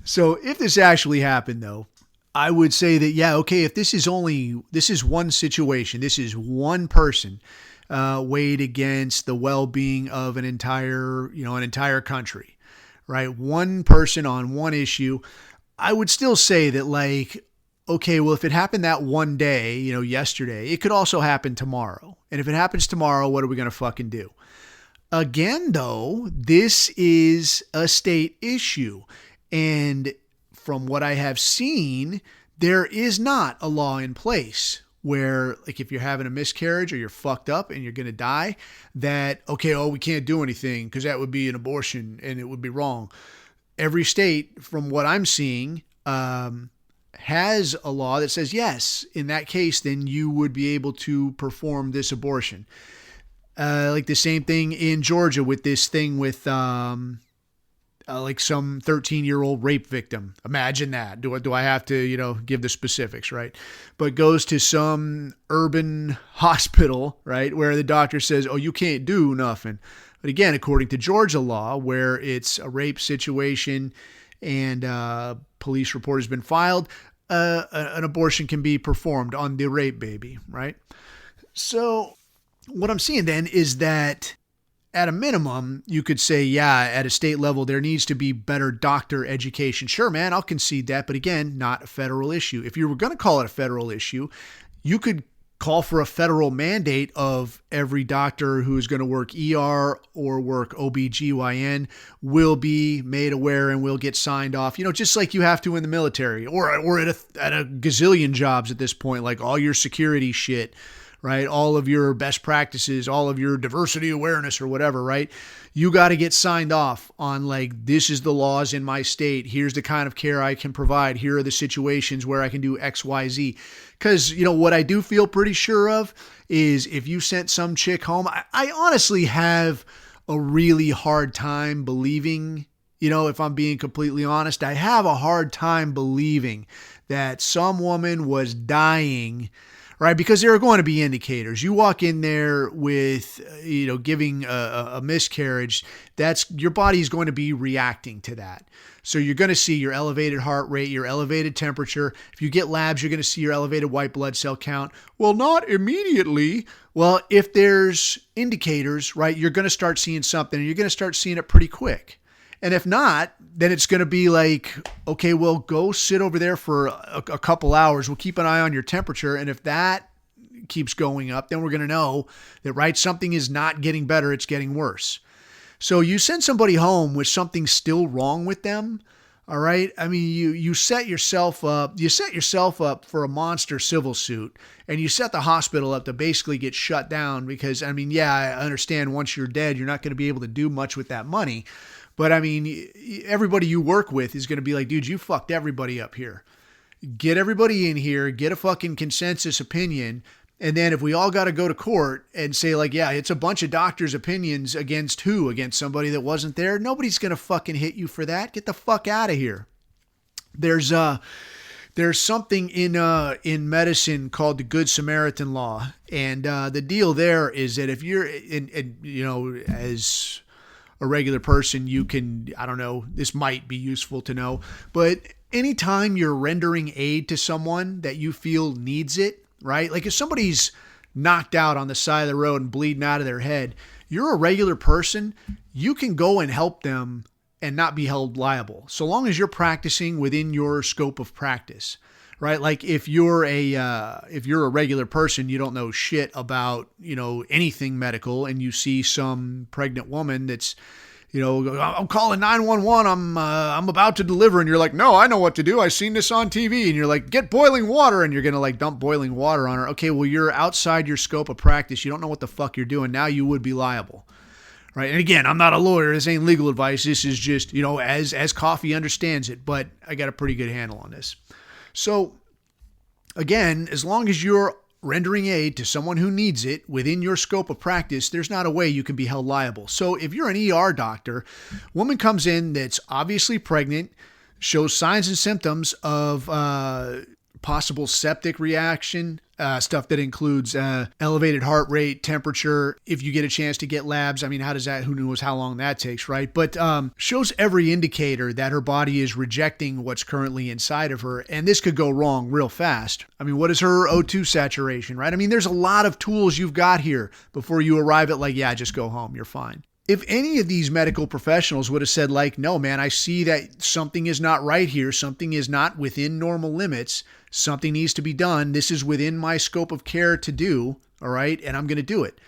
So if this actually happened, though, I would say that, yeah, okay, if this is one situation, this is one person weighed against the well-being of an entire country. Right? One person on one issue. I would still say that like, okay, well, if it happened that one day, yesterday, it could also happen tomorrow. And if it happens tomorrow, what are we going to fucking do? Again, though, this is a state issue. And from what I have seen, there is not a law in place where, like, if you're having a miscarriage or you're fucked up and you're going to die, that, okay, we can't do anything because that would be an abortion and it would be wrong. Every state, from what I'm seeing, has a law that says, yes, in that case, then you would be able to perform this abortion. Like the same thing in Georgia with this thing with, like some 13-year-old rape victim. Imagine that. Do I have to, give the specifics, right? But goes to some urban hospital, right, where the doctor says, oh, you can't do nothing. But again, according to Georgia law, where it's a rape situation and police report has been filed, an abortion can be performed on the rape baby, right? So what I'm seeing then is that at a minimum, you could say, yeah, at a state level, there needs to be better doctor education. Sure, man, I'll concede that. But again, not a federal issue. If you were going to call it a federal issue, you could call for a federal mandate of every doctor who's going to work ER or work OBGYN will be made aware and will get signed off, just like you have to in the military or at a gazillion jobs at this point, like all your security shit. right? All of your best practices, all of your diversity awareness or whatever, right? You got to get signed off on like, this is the laws in my state. Here's the kind of care I can provide. Here are the situations where I can do X, Y, Z. Because, what I do feel pretty sure of is if you sent some chick home, I honestly have a really hard time believing, if I'm being completely honest, I have a hard time believing that some woman was dying, right? Because there are going to be indicators. You walk in there with, giving a miscarriage, your body is going to be reacting to that. So you're going to see your elevated heart rate, your elevated temperature. If you get labs, you're going to see your elevated white blood cell count. Well, not immediately. Well, if there's indicators, right, you're going to start seeing something, and you're going to start seeing it pretty quick. And if not, then it's going to be like, okay, well, go sit over there for a couple hours. We'll keep an eye on your temperature. And if that keeps going up, then we're going to know that, right, something is not getting better. It's getting worse. So you send somebody home with something still wrong with them. All right. I mean, you set yourself up for a monster civil suit, and you set the hospital up to basically get shut down because, I mean, yeah, I understand once you're dead, you're not going to be able to do much with that money. But I mean, everybody you work with is going to be like, dude, you fucked everybody up here. Get everybody in here, get a fucking consensus opinion. And then if we all got to go to court and say like, yeah, it's a bunch of doctors' opinions against who? Against somebody that wasn't there? Nobody's going to fucking hit you for that. Get the fuck out of here. There's something in medicine called the Good Samaritan law. And the deal there is that if you're as a regular person, you can, I don't know, this might be useful to know, but anytime you're rendering aid to someone that you feel needs it, right? Like if somebody's knocked out on the side of the road and bleeding out of their head, you're a regular person, you can go and help them and not be held liable. So long as you're practicing within your scope of practice, right? Like if you're a regular person, you don't know shit about, anything medical, and you see some pregnant woman that's, I'm calling 911. I'm about to deliver. And you're like, no, I know what to do. I've seen this on TV. And you're like, get boiling water. And you're going to like dump boiling water on her. Okay, well, you're outside your scope of practice. You don't know what the fuck you're doing. Now you would be liable. Right. And again, I'm not a lawyer. This ain't legal advice. This is just, as Coffee understands it, but I got a pretty good handle on this. So again, as long as you're rendering aid to someone who needs it within your scope of practice, there's not a way you can be held liable. So if you're an ER doctor, woman comes in that's obviously pregnant, shows signs and symptoms of possible septic reaction, stuff that includes elevated heart rate, temperature. If you get a chance to get labs, I mean, who knows how long that takes, right? But shows every indicator that her body is rejecting what's currently inside of her. And this could go wrong real fast. I mean, what is her O2 saturation, right? I mean, there's a lot of tools you've got here before you arrive at like, yeah, just go home. You're fine. If any of these medical professionals would have said like, no, man, I see that something is not right here. Something is not within normal limits. Something needs to be done. This is within my scope of care to do. All right. And I'm going to do it.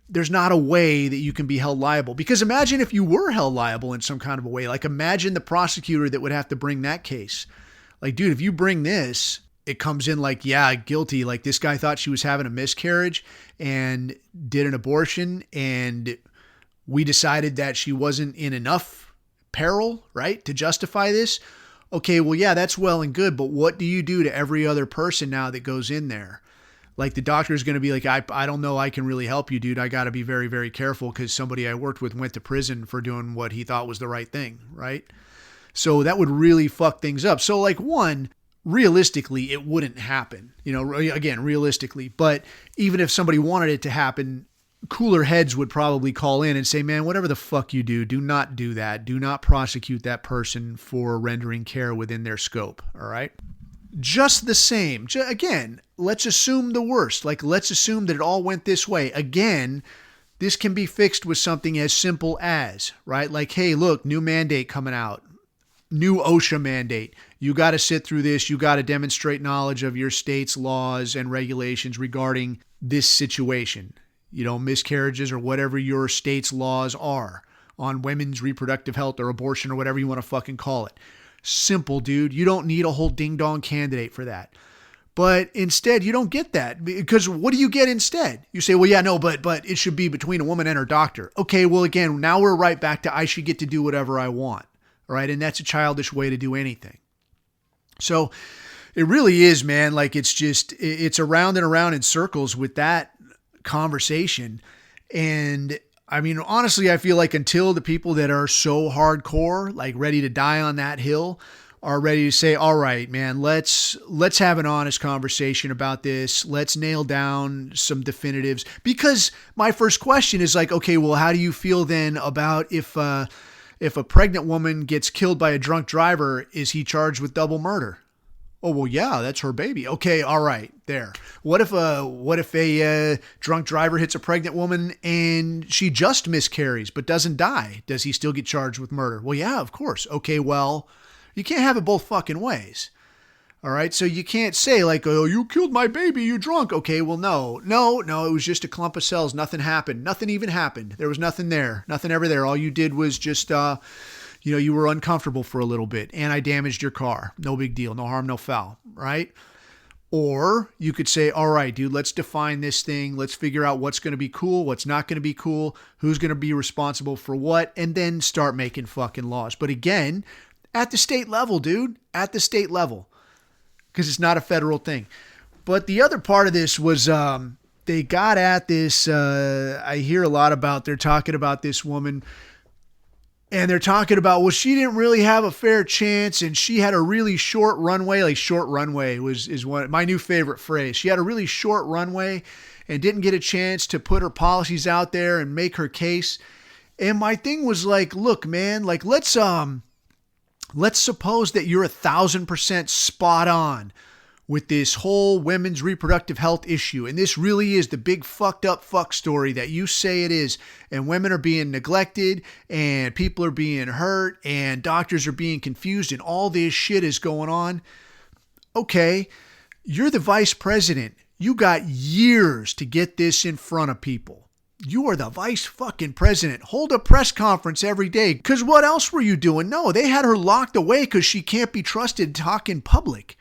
There's not a way that you can be held liable, because imagine if you were held liable in some kind of a way. Like imagine the prosecutor that would have to bring that case. Like, dude, if you bring this, it comes in like, yeah, guilty. Like this guy thought she was having a miscarriage and did an abortion, and we decided that she wasn't in enough peril, right, to justify this. Okay, well, yeah, that's well and good, but what do you do to every other person now that goes in there? Like the doctor is going to be like, I don't know, I can really help you, dude. I got to be very, very careful because somebody I worked with went to prison for doing what he thought was the right thing, right? So that would really fuck things up. So like one, realistically, it wouldn't happen, again, realistically. But even if somebody wanted it to happen, cooler heads would probably call in and say, man, whatever the fuck you do not do that. Do not prosecute that person for rendering care within their scope. All right. Just the same. Again, let's assume the worst. Like, let's assume that it all went this way. Again, this can be fixed with something as simple as, right? Like, hey, look, new mandate coming out. New OSHA mandate. You got to sit through this. You got to demonstrate knowledge of your state's laws and regulations regarding this situation. Miscarriages or whatever your state's laws are on women's reproductive health or abortion or whatever you want to fucking call it. Simple, dude. You don't need a whole ding-dong candidate for that. But instead, you don't get that, because what do you get instead? You say, well, yeah, no, but it should be between a woman and her doctor. Okay, well, again, now we're right back to I should get to do whatever I want, right? And that's a childish way to do anything. So it really is, man. Like, it's around and around in circles with that conversation. And I mean, honestly, I feel like until the people that are so hardcore, like ready to die on that hill, are ready to say, all right, man, let's have an honest conversation about this. Let's nail down some definitives. Because my first question is like, okay, well, how do you feel then about if a pregnant woman gets killed by a drunk driver, is he charged with double murder? Oh, well, yeah, that's her baby. Okay, all right, there. What if a drunk driver hits a pregnant woman and she just miscarries but doesn't die? Does he still get charged with murder? Well, yeah, of course. Okay, well, you can't have it both fucking ways. All right, so you can't say like, oh, you killed my baby, you drunk. Okay, well, no, it was just a clump of cells. Nothing happened. Nothing even happened. There was nothing there. Nothing ever there. All you did was just, you were uncomfortable for a little bit and I damaged your car. No big deal. No harm, no foul, right? Or you could say, all right, dude, let's define this thing. Let's figure out what's going to be cool, what's not going to be cool, who's going to be responsible for what, and then start making fucking laws. But again, at the state level, dude, at the state level, because it's not a federal thing. But the other part of this was they got at this. I hear a lot about, they're talking about this woman. And they're talking about, well, she didn't really have a fair chance and she had a really short runway. Like, short runway is one my new favorite phrase. She had a really short runway and didn't get a chance to put her policies out there and make her case. And my thing was like, look, man, like let's suppose that you're 1,000% spot on with this whole women's reproductive health issue. And this really is the big fucked up fuck story that you say it is. And women are being neglected and people are being hurt and doctors are being confused and all this shit is going on. Okay, you're the vice president. You got years to get this in front of people. You are the vice fucking president. Hold a press conference every day. Because what else were you doing? No, they had her locked away because she can't be trusted to talk in public.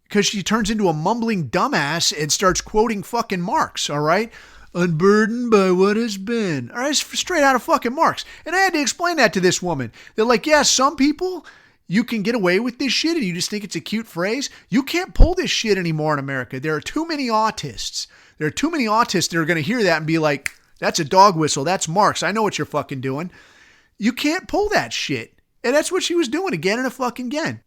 Because she turns into a mumbling dumbass and starts quoting fucking Marx, all right? Unburdened by what has been. All right, it's straight out of fucking Marx. And I had to explain that to this woman. They're like, yeah, some people, you can get away with this shit and you just think it's a cute phrase. You can't pull this shit anymore in America. There are too many autists. There are too many autists that are going to hear that and be like, that's a dog whistle. That's Marx. I know what you're fucking doing. You can't pull that shit. And that's what she was doing again and again.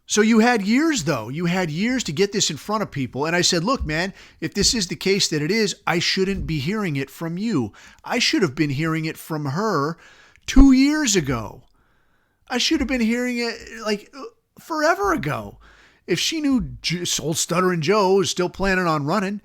So you had years, though. You had years to get this in front of people. And I said, look, man, if this is the case that it is, I shouldn't be hearing it from you. I should have been hearing it from her 2 years ago. I should have been hearing it like forever ago. If she knew old Stuttering Joe is still planning on running,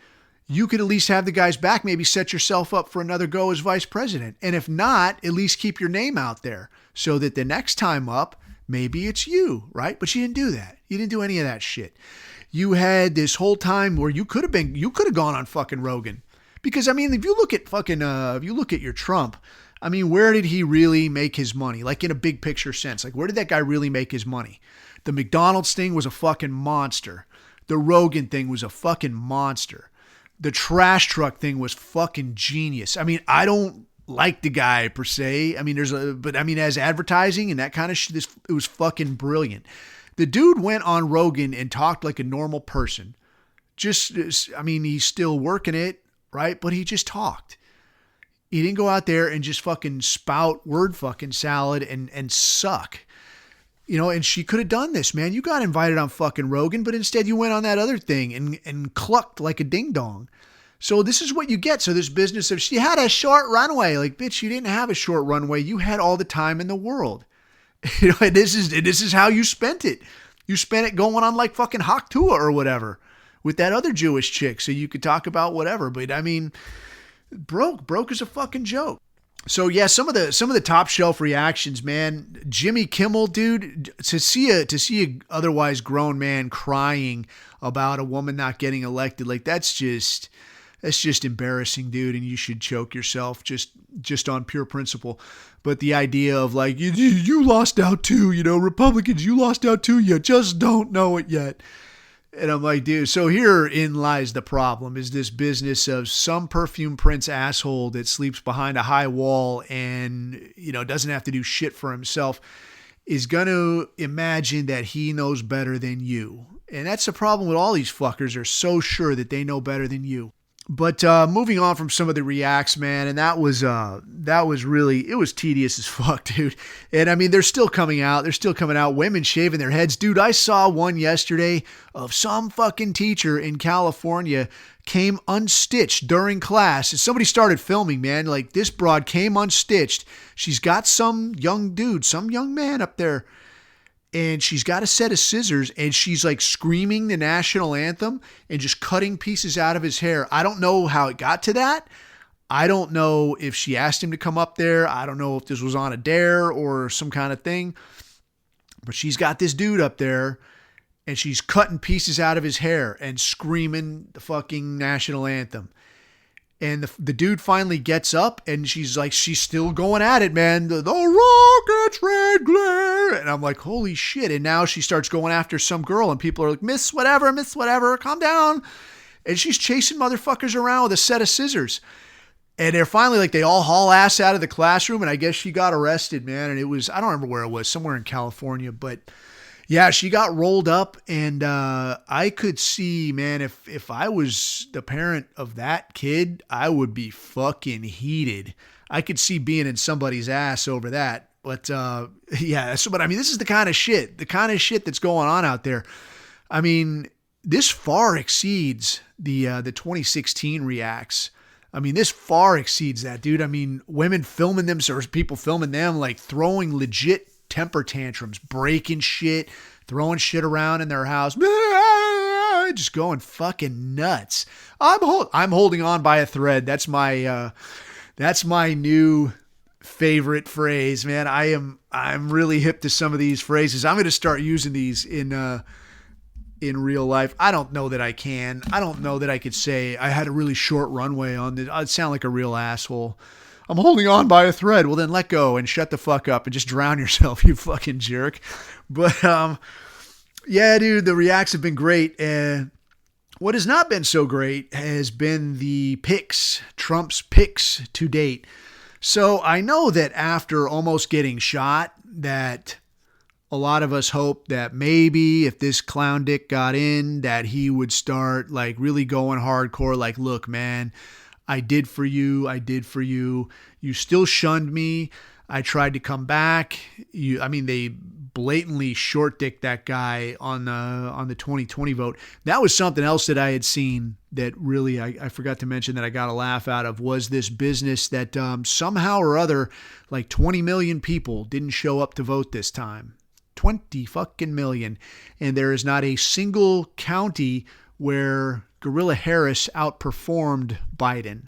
you could at least have the guy's back, maybe set yourself up for another go as vice president. And if not, at least keep your name out there so that the next time up, maybe it's you, right? But you didn't do that. You didn't do any of that shit. You had this whole time where you could have gone on fucking Rogan. Because, I mean, if you look at your Trump, I mean, where did he really make his money? Like in a big picture sense, like where did that guy really make his money? The McDonald's thing was a fucking monster. The Rogan thing was a fucking monster. The trash truck thing was fucking genius. I mean, I don't like the guy per se. I mean, as advertising and that kind of shit, it was fucking brilliant. The dude went on Rogan and talked like a normal person. He's still working it, right? But he just talked. He didn't go out there and just fucking spout word fucking salad and suck. And she could have done this, man. You got invited on fucking Rogan, but instead you went on that other thing and clucked like a ding dong. So this is what you get. So this business of she had a short runway, like, bitch, you didn't have a short runway. You had all the time in the world. And this is how you spent it. You spent it going on like fucking Haktua or whatever with that other Jewish chick. So you could talk about whatever. But I mean, broke is a fucking joke. So yeah, some of the top shelf reactions, man. Jimmy Kimmel, dude, to see a otherwise grown man crying about a woman not getting elected, like that's just embarrassing, dude. And you should choke yourself just on pure principle. But the idea of like you lost out too, Republicans, you lost out too. You just don't know it yet. And I'm like, dude, so herein lies the problem, is this business of some perfume prince asshole that sleeps behind a high wall and, doesn't have to do shit for himself is going to imagine that he knows better than you. And that's the problem with all these fuckers. They're so sure that they know better than you. But moving on from some of the reacts, man, and that was really, it was tedious as fuck, dude. And I mean, they're still coming out. They're still coming out. Women shaving their heads. Dude, I saw one yesterday of some fucking teacher in California came unstitched during class. And somebody started filming, man. Like, this broad came unstitched. She's got some young dude, some young man up there. And she's got a set of scissors and she's like screaming the national anthem and just cutting pieces out of his hair. I don't know how it got to that. I don't know if she asked him to come up there. I don't know if this was on a dare or some kind of thing. But she's got this dude up there and she's cutting pieces out of his hair and screaming the fucking national anthem. And the dude finally gets up and she's still going at it, man. The rocket's red glare. And I'm like, holy shit. And now she starts going after some girl and people are like, miss whatever, calm down. And she's chasing motherfuckers around with a set of scissors. And they're finally like, they all haul ass out of the classroom. And I guess she got arrested, man. And it was, I don't remember where it was, somewhere in California. But yeah, she got rolled up, and I could see, man, if I was the parent of that kid, I would be fucking heated. I could see being in somebody's ass over that. But yeah, but I mean, this is the kind of shit that's going on out there. I mean, this far exceeds the 2016 reacts. I mean, this far exceeds that, dude. I mean, women filming them, or people filming them, like throwing legit temper tantrums, breaking shit, throwing shit around in their house, just going fucking nuts. I'm holding on by a thread. That's my new favorite phrase, man. I'm really hip to some of these phrases. I'm going to start using these in real life. I don't know that I can. I don't know that I could say I had a really short runway on this. I'd sound like a real asshole. I'm holding on by a thread. Well, then let go and shut the fuck up and just drown yourself, you fucking jerk. But yeah, dude, the reacts have been great. What has not been so great has been the picks, Trump's picks to date. So I know that after almost getting shot, that a lot of us hope that maybe if this clown dick got in, that he would start like really going hardcore. Like, look, man, I did for you. You still shunned me. I tried to come back. They blatantly short dicked that guy on the 2020 vote. That was something else that I had seen that really I forgot to mention that I got a laugh out of, was this business that somehow or other, like 20 million people didn't show up to vote this time. 20 fucking million. And there is not a single county where Gorilla Harris outperformed Biden,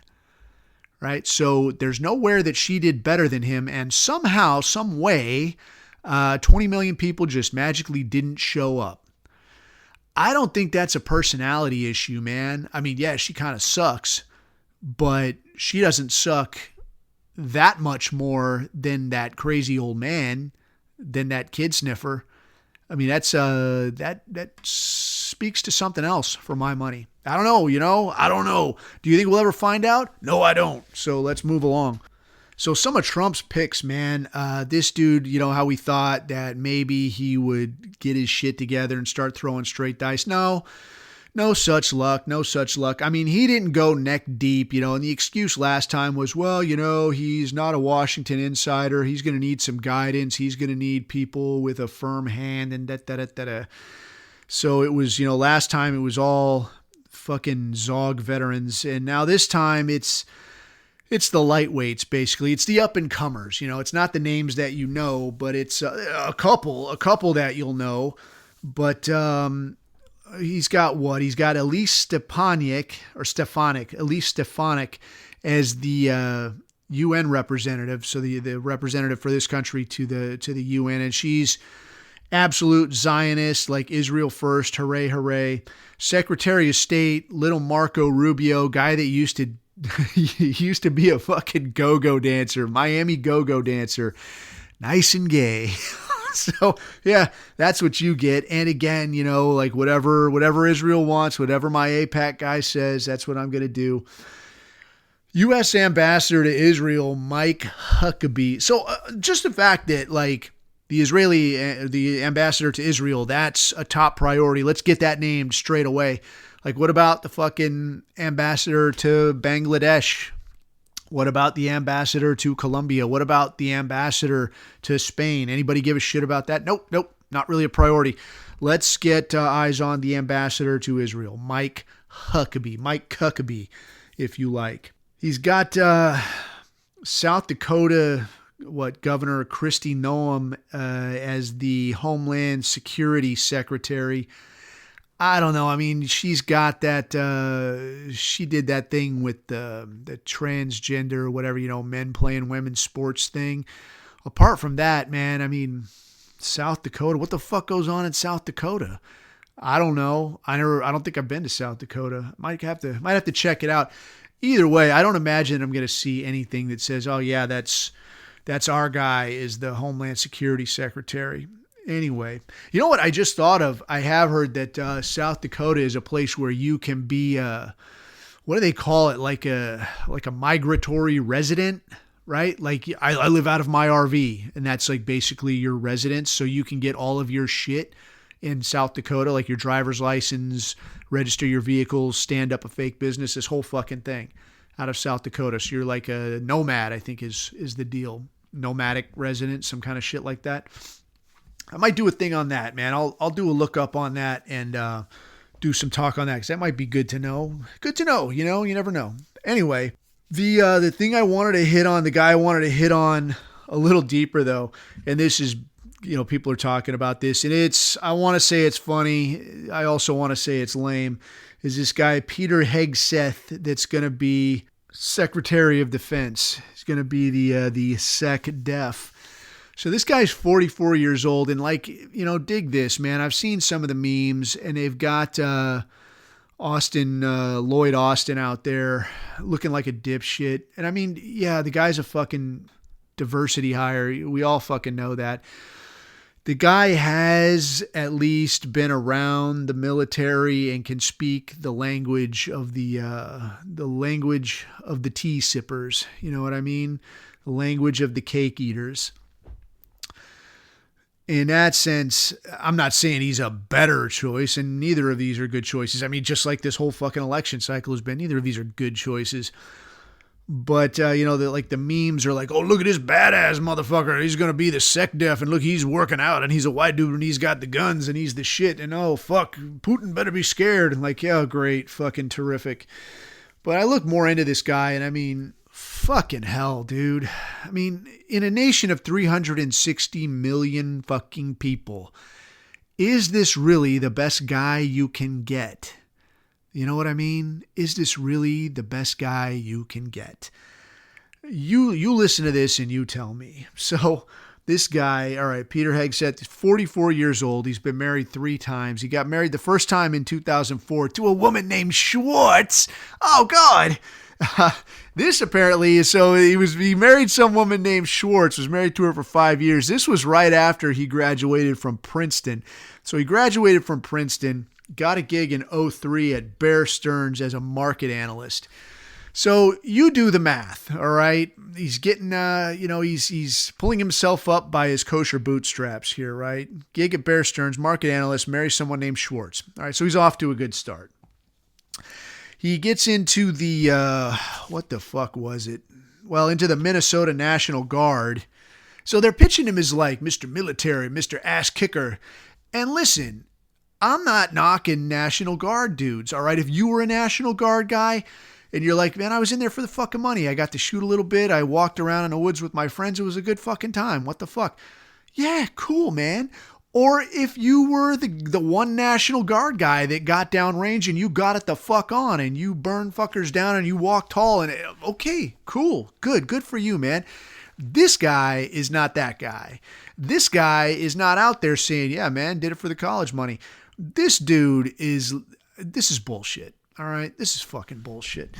right? So there's nowhere that she did better than him. And somehow, some way, 20 million people just magically didn't show up. I don't think that's a personality issue, man. I mean, yeah, she kind of sucks, but she doesn't suck that much more than that crazy old man, than that kid sniffer. I mean, that's that speaks to something else for my money. I don't know, I don't know. Do you think we'll ever find out? No, I don't. So let's move along. So some of Trump's picks, man, this dude, how we thought that maybe he would get his shit together and start throwing straight dice. No such luck. I mean, he didn't go neck deep, and the excuse last time was, well, he's not a Washington insider. He's going to need some guidance. He's going to need people with a firm hand and da-da-da-da-da. So it was, last time it was all fucking Zog veterans. And now this time it's the lightweights, basically. It's the up-and-comers. It's not the names that you know, but it's a couple that you'll know. But he's got what? He's got Elise Stefanik as the UN representative, so the representative for this country to the UN, and she's absolute Zionist, like Israel first, hooray, hooray. Secretary of State, little Marco Rubio, guy that used to be a fucking go-go dancer, Miami go-go dancer, nice and gay. So yeah, that's what you get. And again, like whatever Israel wants, whatever my AIPAC guy says, that's what I'm going to do. U.S. Ambassador to Israel, Mike Huckabee. So just the fact that like the ambassador to Israel, that's a top priority. Let's get that named straight away. Like, what about the fucking ambassador to Bangladesh? What about the ambassador to Colombia? What about the ambassador to Spain? Anybody give a shit about that? Nope, not really a priority. Let's get eyes on the ambassador to Israel, Mike Huckabee, if you like. He's got South Dakota, Governor Kristi Noem as the Homeland Security Secretary. I don't know. I mean, she's got that, she did that thing with the transgender, whatever, men playing women's sports thing. Apart from that, man, I mean, South Dakota, what the fuck goes on in South Dakota? I don't know. I don't think I've been to South Dakota. Might have to check it out. Either way, I don't imagine I'm going to see anything that says, oh yeah, that's our guy is the Homeland Security Secretary. Anyway, you know what I just thought of? I have heard that South Dakota is a place where you can be, what do they call it? Like a migratory resident, right? Like I live out of my RV, and that's like basically your residence. So you can get all of your shit in South Dakota, like your driver's license, register your vehicles, stand up a fake business, this whole fucking thing out of South Dakota. So you're like a nomad, I think is the deal. Nomadic resident, some kind of shit like that. I might do a thing on that, man. I'll do a look up on that and do some talk on that, because that might be good to know. Good to know, you never know. Anyway, the thing I wanted to hit on, the guy I wanted to hit on a little deeper though, and this is, people are talking about this, and I want to say it's funny. I also want to say it's lame. Is this guy Peter Hegseth that's going to be Secretary of Defense? He's going to be the SECDEF. So this guy's 44 years old, and dig this, man. I've seen some of the memes, and they've got Lloyd Austin out there looking like a dipshit. And I mean, yeah, the guy's a fucking diversity hire. We all fucking know that. The guy has at least been around the military and can speak the language of the tea sippers. You know what I mean? The language of the cake eaters. In that sense, I'm not saying he's a better choice, and neither of these are good choices. I mean, just like this whole fucking election cycle has been, neither of these are good choices. But, the memes are like, oh, look at this badass motherfucker. He's going to be the SECDEF, and look, he's working out, and he's a white dude, and he's got the guns, and he's the shit, and oh, fuck, Putin better be scared. And like, yeah, great, fucking terrific. But I look more into this guy, and I mean, fucking hell, dude. I mean, in a nation of 360 million fucking people, is this really the best guy you can get? You know what I mean? Is this really the best guy you can get? You listen to this and you tell me. So this guy, all right, Peter Hegseth is 44 years old. He's been married 3 times. He got married the first time in 2004 to a woman named Schwartz. Oh, God. This apparently is, so he married some woman named Schwartz, was married to her for 5 years. This was right after he graduated from Princeton. So he graduated from Princeton, got a gig in 2003 at Bear Stearns as a market analyst. So you do the math, all right? He's getting, he's pulling himself up by his kosher bootstraps here, right? Gig at Bear Stearns, market analyst, marries someone named Schwartz. All right, so he's off to a good start. He gets into the, what the fuck was it? Well, into the Minnesota National Guard. So they're pitching him as like Mr. Military, Mr. Ass Kicker. And listen, I'm not knocking National Guard dudes, all right? If you were a National Guard guy and you're like, man, I was in there for the fucking money. I got to shoot a little bit. I walked around in the woods with my friends. It was a good fucking time. What the fuck? Yeah, cool, man. Or if you were the one National Guard guy that got downrange and you got it the fuck on and you burned fuckers down and you walked tall and okay, cool, good for you, man. This guy is not that guy. This guy is not out there saying, yeah, man, did it for the college money. This is bullshit. All right. This is fucking bullshit.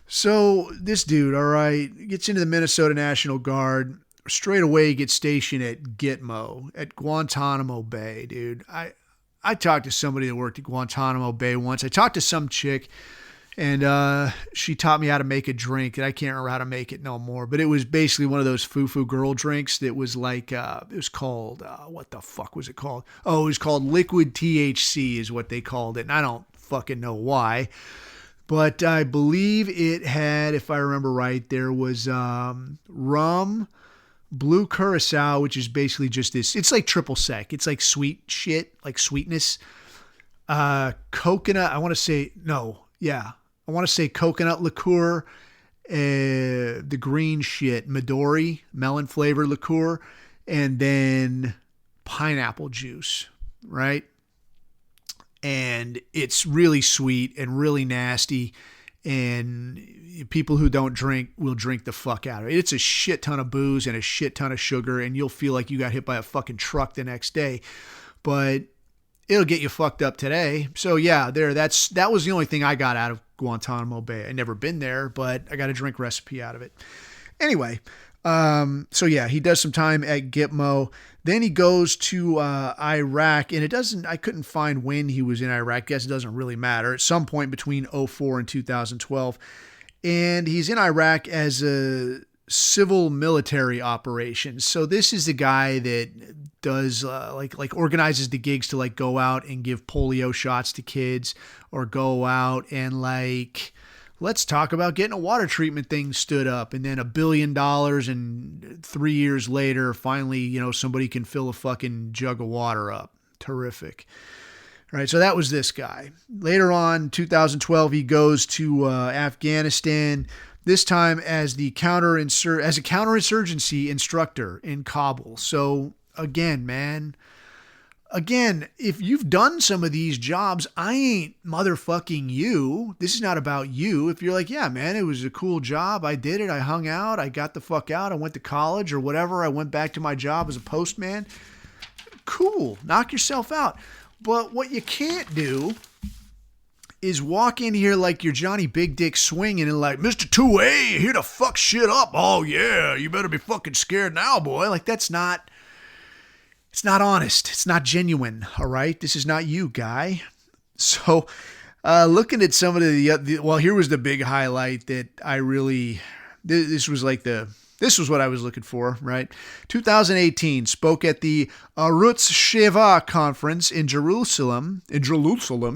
So this dude, all right, gets into the Minnesota National Guard. straight away get stationed at Gitmo, at Guantanamo Bay, dude. I talked to somebody that worked at Guantanamo Bay once. I talked to some chick, and she taught me how to make a drink, and I can't remember how to make it no more. But it was basically one of those foo-foo girl drinks that was like, it was called, what the fuck was it called? Oh, it was called liquid THC is what they called it, and I don't fucking know why. But I believe it had, if I remember right, there was rum, blue curacao, which is basically just this. It's like triple sec. It's like sweet shit, like sweetness. Coconut. I want to say coconut liqueur. The green shit, Midori, melon flavored liqueur, and then pineapple juice, right? And it's really sweet and really nasty. And people who don't drink will drink the fuck out of it. It's a shit ton of booze and a shit ton of sugar, and you'll feel like you got hit by a fucking truck the next day. But it'll get you fucked up today. So yeah, that was the only thing I got out of Guantanamo Bay. I'd never been there, but I got a drink recipe out of it. Anyway, so yeah, he does some time at Gitmo. Then he goes to Iraq, and I couldn't find when he was in Iraq. I guess it doesn't really matter. At some point between 2004 and 2012. And he's in Iraq as a civil military operations. So this is the guy that does like organizes the gigs to like go out and give polio shots to kids, or go out and like, let's talk about getting a water treatment thing stood up, and then $1 billion, and 3 years later, finally, somebody can fill a fucking jug of water up. Terrific. All right, so that was this guy. Later on, 2012, he goes to Afghanistan, this time as a counterinsurgency instructor in Kabul. So again, if you've done some of these jobs, I ain't motherfucking you. This is not about you. If you're like, yeah, man, it was a cool job. I did it. I hung out. I got the fuck out. I went to college or whatever. I went back to my job as a postman. Cool. Knock yourself out. But what you can't do is walk in here like you're Johnny Big Dick swinging and like, Mr. 2A, here to fuck shit up. Oh, yeah, you better be fucking scared now, boy. Like, it's not honest. It's not genuine, all right? This is not you, guy. So looking at some of well, here was the big highlight that I really, this was what I was looking for, right? 2018, spoke at the Arutz Sheva conference in Jerusalem,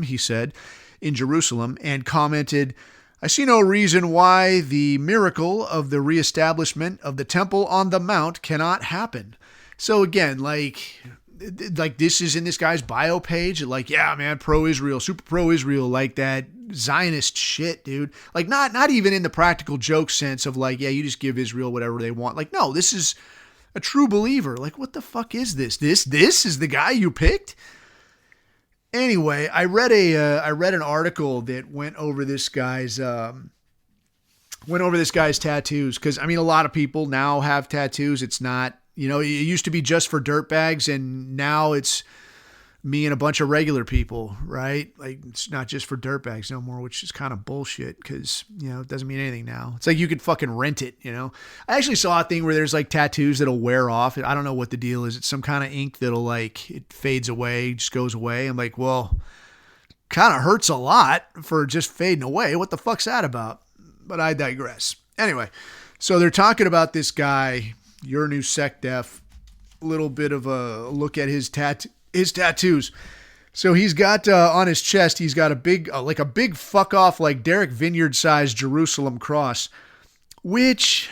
he said, in Jerusalem, and commented, I see no reason why the miracle of the reestablishment of the Temple on the Mount cannot happen. So again, like this is in this guy's bio page, like, yeah, man, pro-Israel, super pro-Israel, like that Zionist shit, dude. Like not even in the practical joke sense of like, yeah, you just give Israel whatever they want. Like, no, this is a true believer. Like, what the fuck is this? This is the guy you picked? Anyway, I read an article that went over this guy's tattoos, because I mean, a lot of people now have tattoos. It's not, it used to be just for dirtbags, and now it's me and a bunch of regular people, right? Like, it's not just for dirtbags no more, which is kind of bullshit, because, it doesn't mean anything now. It's like you could fucking rent it, I actually saw a thing where there's like tattoos that'll wear off. I don't know what the deal is. It's some kind of ink that'll like, it fades away, just goes away. I'm like, well, kind of hurts a lot for just fading away. What the fuck's that about? But I digress. Anyway, so they're talking about this guy, your new SECDEF, a little bit of a look at his tattoos. So he's got on his chest, he's got a big fuck off, like Derek Vineyard sized Jerusalem cross, which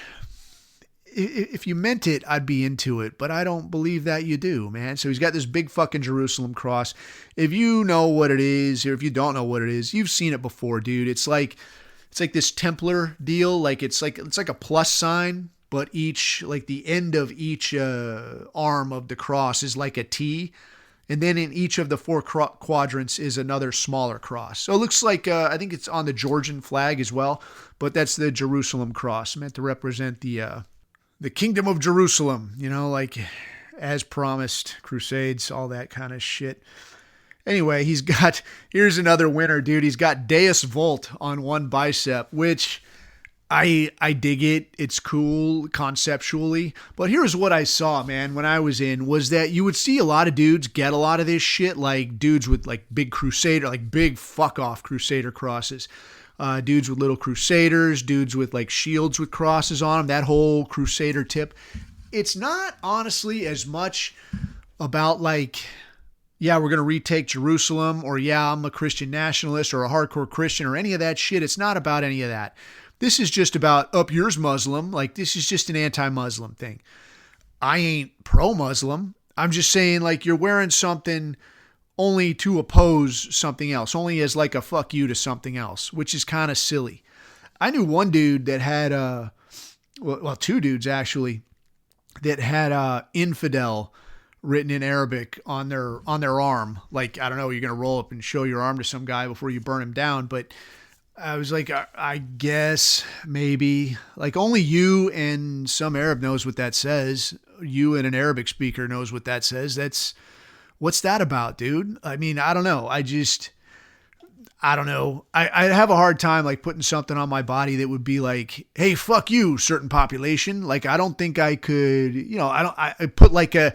if you meant it, I'd be into it, but I don't believe that you do, man. So he's got this big fucking Jerusalem cross. If you know what it is, or if you don't know what it is, you've seen it before, dude. It's like this Templar deal. Like it's like a plus sign, but the end of each arm of the cross is like a T. And then in each of the four quadrants is another smaller cross. So it looks like, I think it's on the Georgian flag as well, but that's the Jerusalem cross, meant to represent the kingdom of Jerusalem, like as promised, crusades, all that kind of shit. Anyway, here's another winner, dude. He's got Deus Volt on one bicep, which I dig it. It's cool conceptually. But here's what I saw, man, when I was in, was that you would see a lot of dudes get a lot of this shit, like dudes with like big crusader, like big fuck off crusader crosses. Dudes with little crusaders, dudes with like shields with crosses on them, that whole crusader tip. It's not honestly as much about like, yeah, we're going to retake Jerusalem, or yeah, I'm a Christian nationalist or a hardcore Christian or any of that shit. It's not about any of that. This is just about up yours Muslim. Like, this is just an anti-Muslim thing. I ain't pro-Muslim. I'm just saying, like, you're wearing something only to oppose something else, only as like a fuck you to something else, which is kind of silly. I knew one dude that had, well, two dudes actually, that had infidel written in Arabic on their arm. Like, I don't know, you're going to roll up and show your arm to some guy before you burn him down, but I was like, I guess maybe, like, only you and some Arab knows what that says. You and an Arabic speaker knows what that says. What's that about, dude? I mean, I don't know. I don't know. I have a hard time like putting something on my body that would be like, hey, fuck you, certain population. Like, I don't think I could, I put like a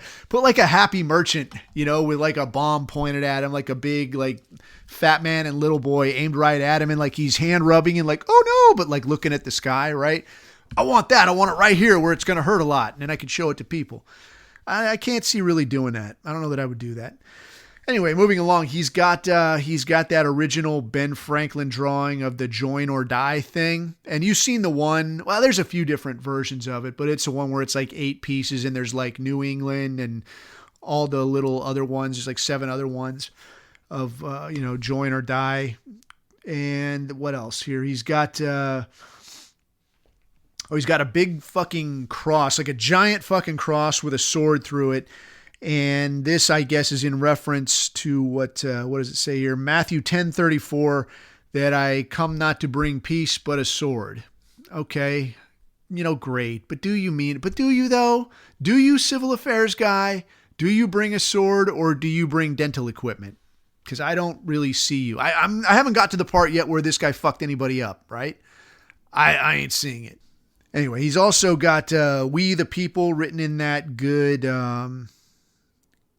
happy merchant, with like a bomb pointed at him, like a big, like fat man and little boy aimed right at him. And like, he's hand rubbing and like, oh no, but like looking at the sky, right? I want that. I want it right here where it's going to hurt a lot. And then I can show it to people. I can't see really doing that. I don't know that I would do that. Anyway, moving along, he's got that original Ben Franklin drawing of the join or die thing. And you've seen the one, well, there's a few different versions of it, but it's the one where it's like 8 pieces and there's like New England and all the little other ones. There's like 7 other ones of, join or die. And what else here? He's got a big fucking cross, like a giant fucking cross with a sword through it. And this, I guess, is in reference to what does it say here? Matthew 10:34, that I come not to bring peace, but a sword. Okay, great. But do you mean it? But do you, though? Do you, civil affairs guy? Do you bring a sword, or do you bring dental equipment? Because I don't really see you. I haven't got to the part yet where this guy fucked anybody up, right? I ain't seeing it. Anyway, he's also got We the People written in that good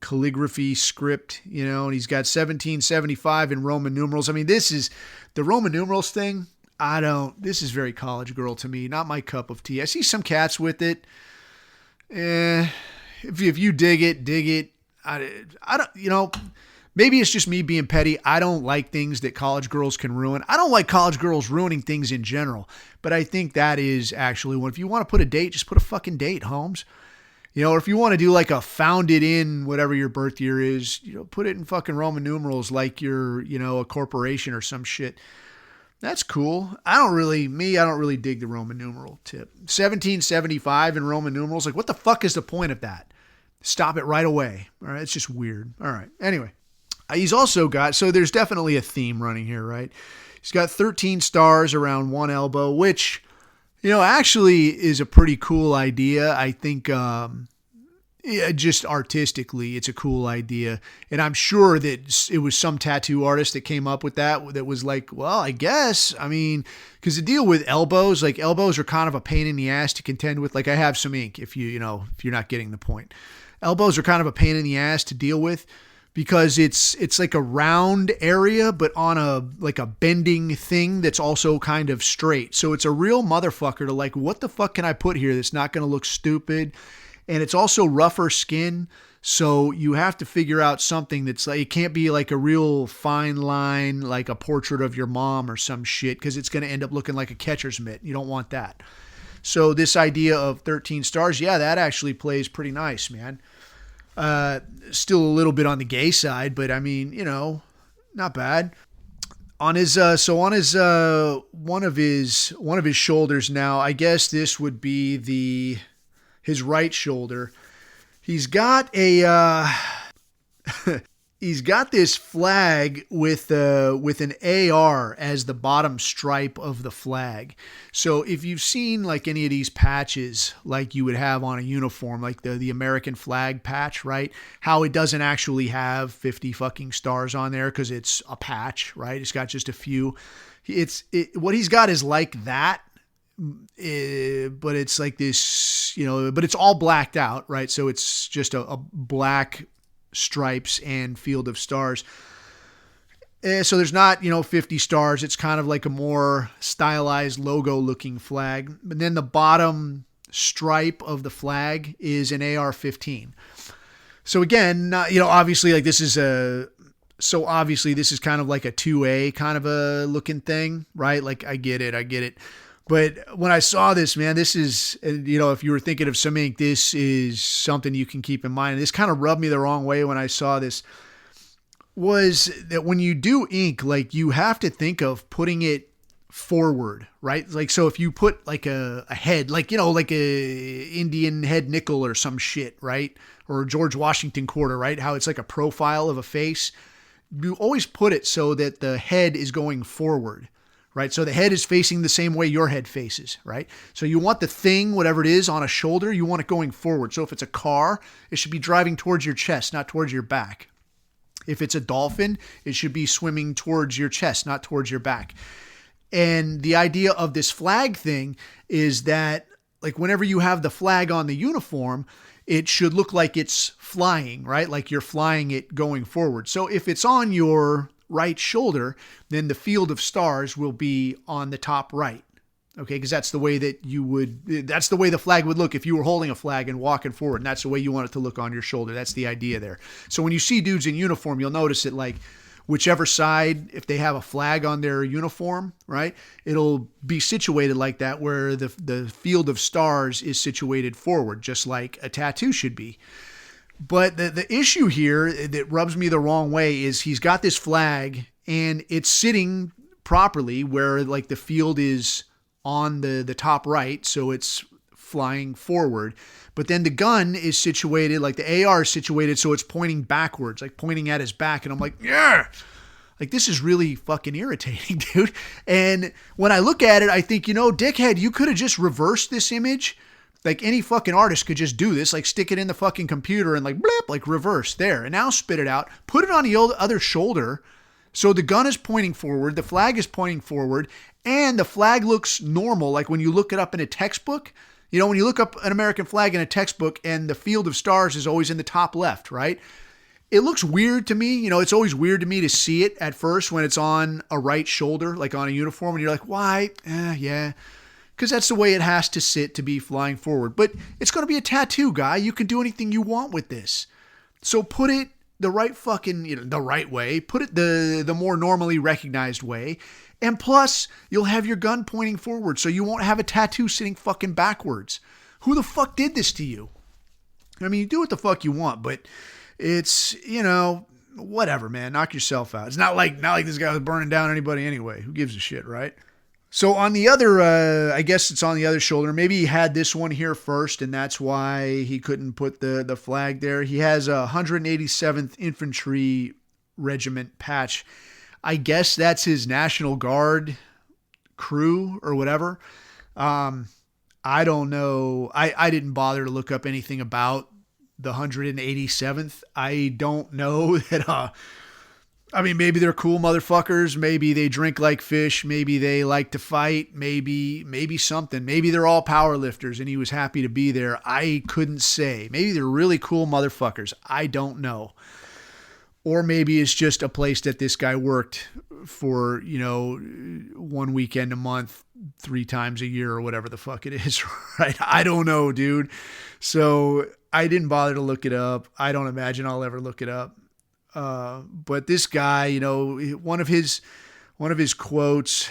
calligraphy script, and he's got 1775 in Roman numerals. I mean, this is the Roman numerals thing. This is very college girl to me, not my cup of tea. I see some cats with it. If you dig it. I don't, maybe it's just me being petty. I don't like things that college girls can ruin. I don't like college girls ruining things in general, but I think that is actually one. If you want to put a date, just put a fucking date, Holmes. Or if you want to do like a founded in whatever your birth year is, put it in fucking Roman numerals like you're, a corporation or some shit. That's cool. I don't really dig the Roman numeral tip. 1775 in Roman numerals. Like, what the fuck is the point of that? Stop it right away. All right. It's just weird. All right. Anyway, he's also got, so there's definitely a theme running here, right? He's got 13 stars around one elbow, which, actually is a pretty cool idea. I think just artistically, it's a cool idea. And I'm sure that it was some tattoo artist that came up with that was like, well, I guess, because the deal with elbows, like elbows are kind of a pain in the ass to contend with. Like, I have some ink if you're not getting the point. Elbows are kind of a pain in the ass to deal with, because it's like a round area, but on a bending thing that's also kind of straight. So it's a real motherfucker to like, what the fuck can I put here that's not going to look stupid? And it's also rougher skin. So you have to figure out something that's like, it can't be like a real fine line, like a portrait of your mom or some shit, because it's going to end up looking like a catcher's mitt. You don't want that. So this idea of 13 stars, yeah, that actually plays pretty nice, man. Still a little bit on the gay side, but not bad. On his one of his shoulders now, I guess this would be his right shoulder. He's got he's got this flag with an AR as the bottom stripe of the flag. So if you've seen like any of these patches, like you would have on a uniform, like the American flag patch, right? How it doesn't actually have 50 fucking stars on there because it's a patch, right? It's got just a few. What he's got is like that, but it's like this, but it's all blacked out, right? So it's just a black stripes and field of stars. So there's not, 50 stars. It's kind of like a more stylized logo looking flag. But then the bottom stripe of the flag is an AR-15. So again, obviously like this is kind of like a 2A kind of a looking thing, right? Like I get it. But when I saw this, man, this is, if you were thinking of some ink, this is something you can keep in mind. And this kind of rubbed me the wrong way when I saw this, was that when you do ink, like you have to think of putting it forward, right? Like, so if you put like a head, like, like a Indian head nickel or some shit, right? Or George Washington quarter, right? How it's like a profile of a face. You always put it so that the head is going forward. Right? So the head is facing the same way your head faces, right? So you want the thing, whatever it is, on a shoulder, you want it going forward. So if it's a car, it should be driving towards your chest, not towards your back. If it's a dolphin, it should be swimming towards your chest, not towards your back. And the idea of this flag thing is that, like, whenever you have the flag on the uniform, it should look like it's flying, right? Like you're flying it going forward. So if it's on your right shoulder, then the field of stars will be on the top right. Okay, because that's the way that's the way the flag would look if you were holding a flag and walking forward. And that's the way you want it to look on your shoulder. That's the idea there. So when you see dudes in uniform, you'll notice that like whichever side, if they have a flag on their uniform, right, it'll be situated like that, where the field of stars is situated forward, just like a tattoo should be. But the issue here that rubs me the wrong way is he's got this flag and it's sitting properly where like the field is on the top right. So it's flying forward, but then the gun is situated, like the AR is situated, so it's pointing backwards, like pointing at his back. And I'm like, yeah, like this is really fucking irritating, dude. And when I look at it, I think, dickhead, you could have just reversed this image. Like any fucking artist could just do this, like stick it in the fucking computer and like blip, like reverse there, and now spit it out, put it on the other shoulder. So the gun is pointing forward, the flag is pointing forward, and the flag looks normal. Like when you look it up in a textbook, when you look up an American flag in a textbook and the field of stars is always in the top left, right? It looks weird to me. It's always weird to me to see it at first when it's on a right shoulder, like on a uniform, and you're like, why? Yeah. Because that's the way it has to sit to be flying forward. But it's going to be a tattoo, guy. You can do anything you want with this. So put it the right fucking, the right way. Put it the more normally recognized way. And plus, you'll have your gun pointing forward, so you won't have a tattoo sitting fucking backwards. Who the fuck did this to you? I mean, you do what the fuck you want, but it's, whatever, man. Knock yourself out. It's not like this guy was burning down anybody anyway. Who gives a shit, right? So on the other, I guess it's on the other shoulder. Maybe he had this one here first, and that's why he couldn't put the flag there. He has a 187th Infantry Regiment patch. I guess that's his National Guard crew or whatever. I don't know. I didn't bother to look up anything about the 187th. I don't know that... maybe they're cool motherfuckers. Maybe they drink like fish. Maybe they like to fight. Maybe something. Maybe they're all power lifters and he was happy to be there. I couldn't say. Maybe they're really cool motherfuckers. I don't know. Or maybe it's just a place that this guy worked for, one weekend a month, 3 times a year or whatever the fuck it is, right? I don't know, dude. So I didn't bother to look it up. I don't imagine I'll ever look it up. But this guy, one of his quotes,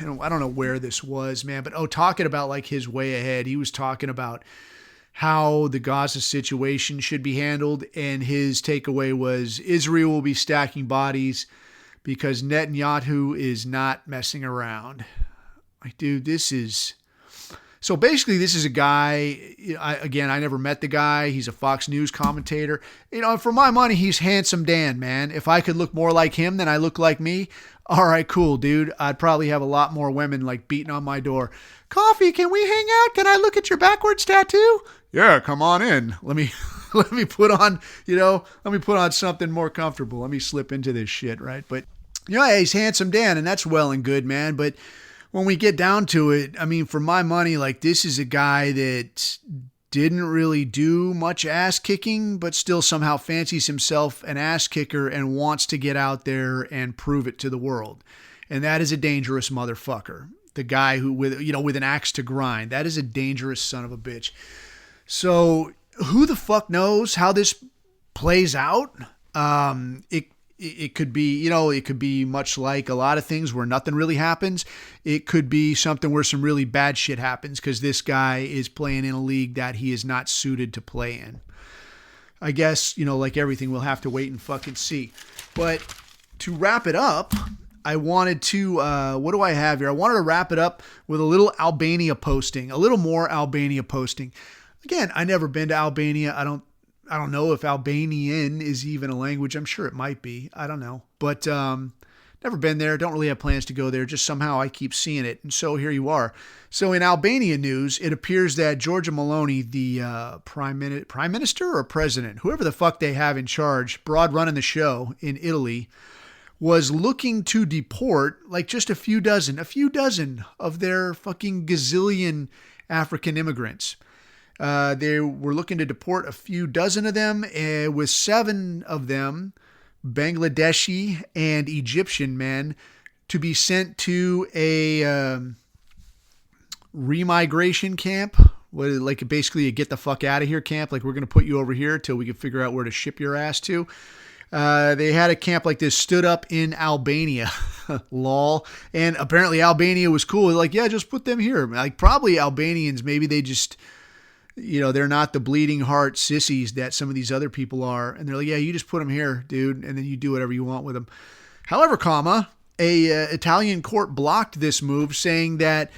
I don't know where this was, man, but talking about like his way ahead, he was talking about how the Gaza situation should be handled. And his takeaway was Israel will be stacking bodies because Netanyahu is not messing around. Like, dude, so basically, this is a guy, I never met the guy. He's a Fox News commentator. For my money, he's Handsome Dan, man. If I could look more like him than I look like me, all right, cool, dude. I'd probably have a lot more women like beating on my door. Coffee, can we hang out? Can I look at your backwards tattoo? Yeah, come on in. Let me put on something more comfortable. Let me slip into this shit, right? But, he's Handsome Dan, and that's well and good, man. But when we get down to it, I mean, for my money, like, this is a guy that didn't really do much ass kicking, but still somehow fancies himself an ass kicker and wants to get out there and prove it to the world. And that is a dangerous motherfucker. The guy who with an axe to grind, that is a dangerous son of a bitch. So who the fuck knows how this plays out? It could be, it could be much like a lot of things where nothing really happens. It could be something where some really bad shit happens because this guy is playing in a league that he is not suited to play in. I guess, like everything, we'll have to wait and fucking see. But to wrap it up, I wanted to, what do I have here? I wanted to wrap it up with a little Albania posting, a little more Albania posting. Again, I never been to Albania. I don't know if Albanian is even a language. I'm sure it might be. I don't know. But never been there. Don't really have plans to go there. Just somehow I keep seeing it. And so here you are. So in Albania news, it appears that Giorgia Meloni, the prime minister or president, whoever the fuck they have in charge, broad running the show in Italy, was looking to deport like just a few dozen of their fucking gazillion African immigrants. They were looking to deport a few dozen of them, with 7 of them, Bangladeshi and Egyptian men, to be sent to a remigration camp. Like basically a get the fuck out of here camp. Like, we're going to put you over here till we can figure out where to ship your ass to. They had a camp like this stood up in Albania. Lol. And apparently Albania was cool. Like, yeah, just put them here. Like, probably Albanians, maybe they just... they're not the bleeding heart sissies that some of these other people are. And they're like, yeah, you just put them here, dude. And then you do whatever you want with them. However, a Italian court blocked this move, saying that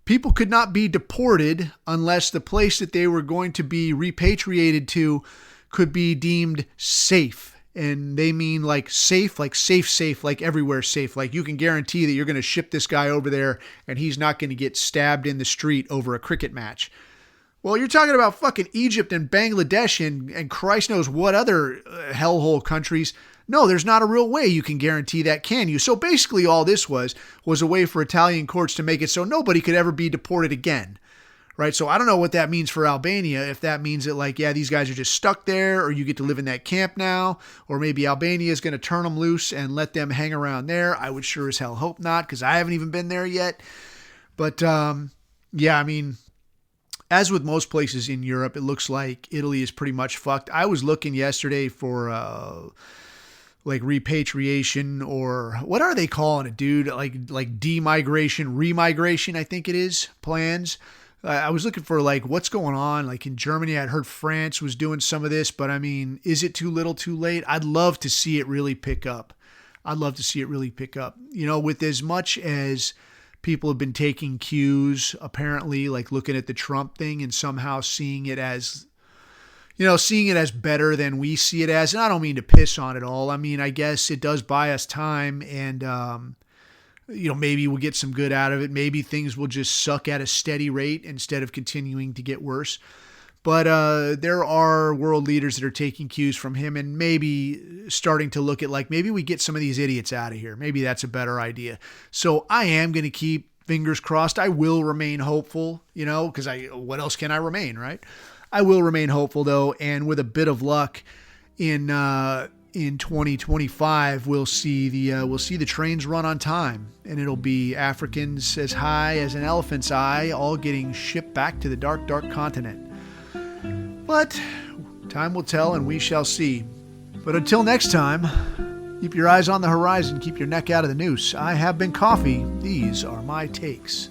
people could not be deported unless the place that they were going to be repatriated to could be deemed safe. And they mean like safe, like everywhere safe. Like, you can guarantee that you're going to ship this guy over there and he's not going to get stabbed in the street over a cricket match. Well, you're talking about fucking Egypt and Bangladesh and Christ knows what other hellhole countries. No, there's not a real way you can guarantee that, can you? So basically all this was a way for Italian courts to make it so nobody could ever be deported again, right? So I don't know what that means for Albania, if that means that, like, yeah, these guys are just stuck there, or you get to live in that camp now, or maybe Albania is going to turn them loose and let them hang around there. I would sure as hell hope not, because I haven't even been there yet. But yeah, I mean... as with most places in Europe, it looks like Italy is pretty much fucked. I was looking yesterday for like repatriation, or what are they calling it, dude? Like demigration, remigration, I think it is, plans. I was looking for like what's going on. Like in Germany, I'd heard France was doing some of this, but I mean, is it too little too late? I'd love to see it really pick up. With as much as... people have been taking cues, apparently, like looking at the Trump thing and somehow seeing it as better than we see it as. And I don't mean to piss on it all. I mean, I guess it does buy us time, and, maybe we'll get some good out of it. Maybe things will just suck at a steady rate instead of continuing to get worse. But there are world leaders that are taking cues from him and maybe starting to look at, like, maybe we get some of these idiots out of here. Maybe that's a better idea. So I am going to keep fingers crossed. I will remain hopeful, because what else can I remain, right? I will remain hopeful, though, and with a bit of luck in 2025, we'll see the trains run on time, and it'll be Africans as high as an elephant's eye, all getting shipped back to the dark, dark continent. But time will tell, and we shall see. But until next time, keep your eyes on the horizon, keep your neck out of the noose. I have been Coffee. These are my takes.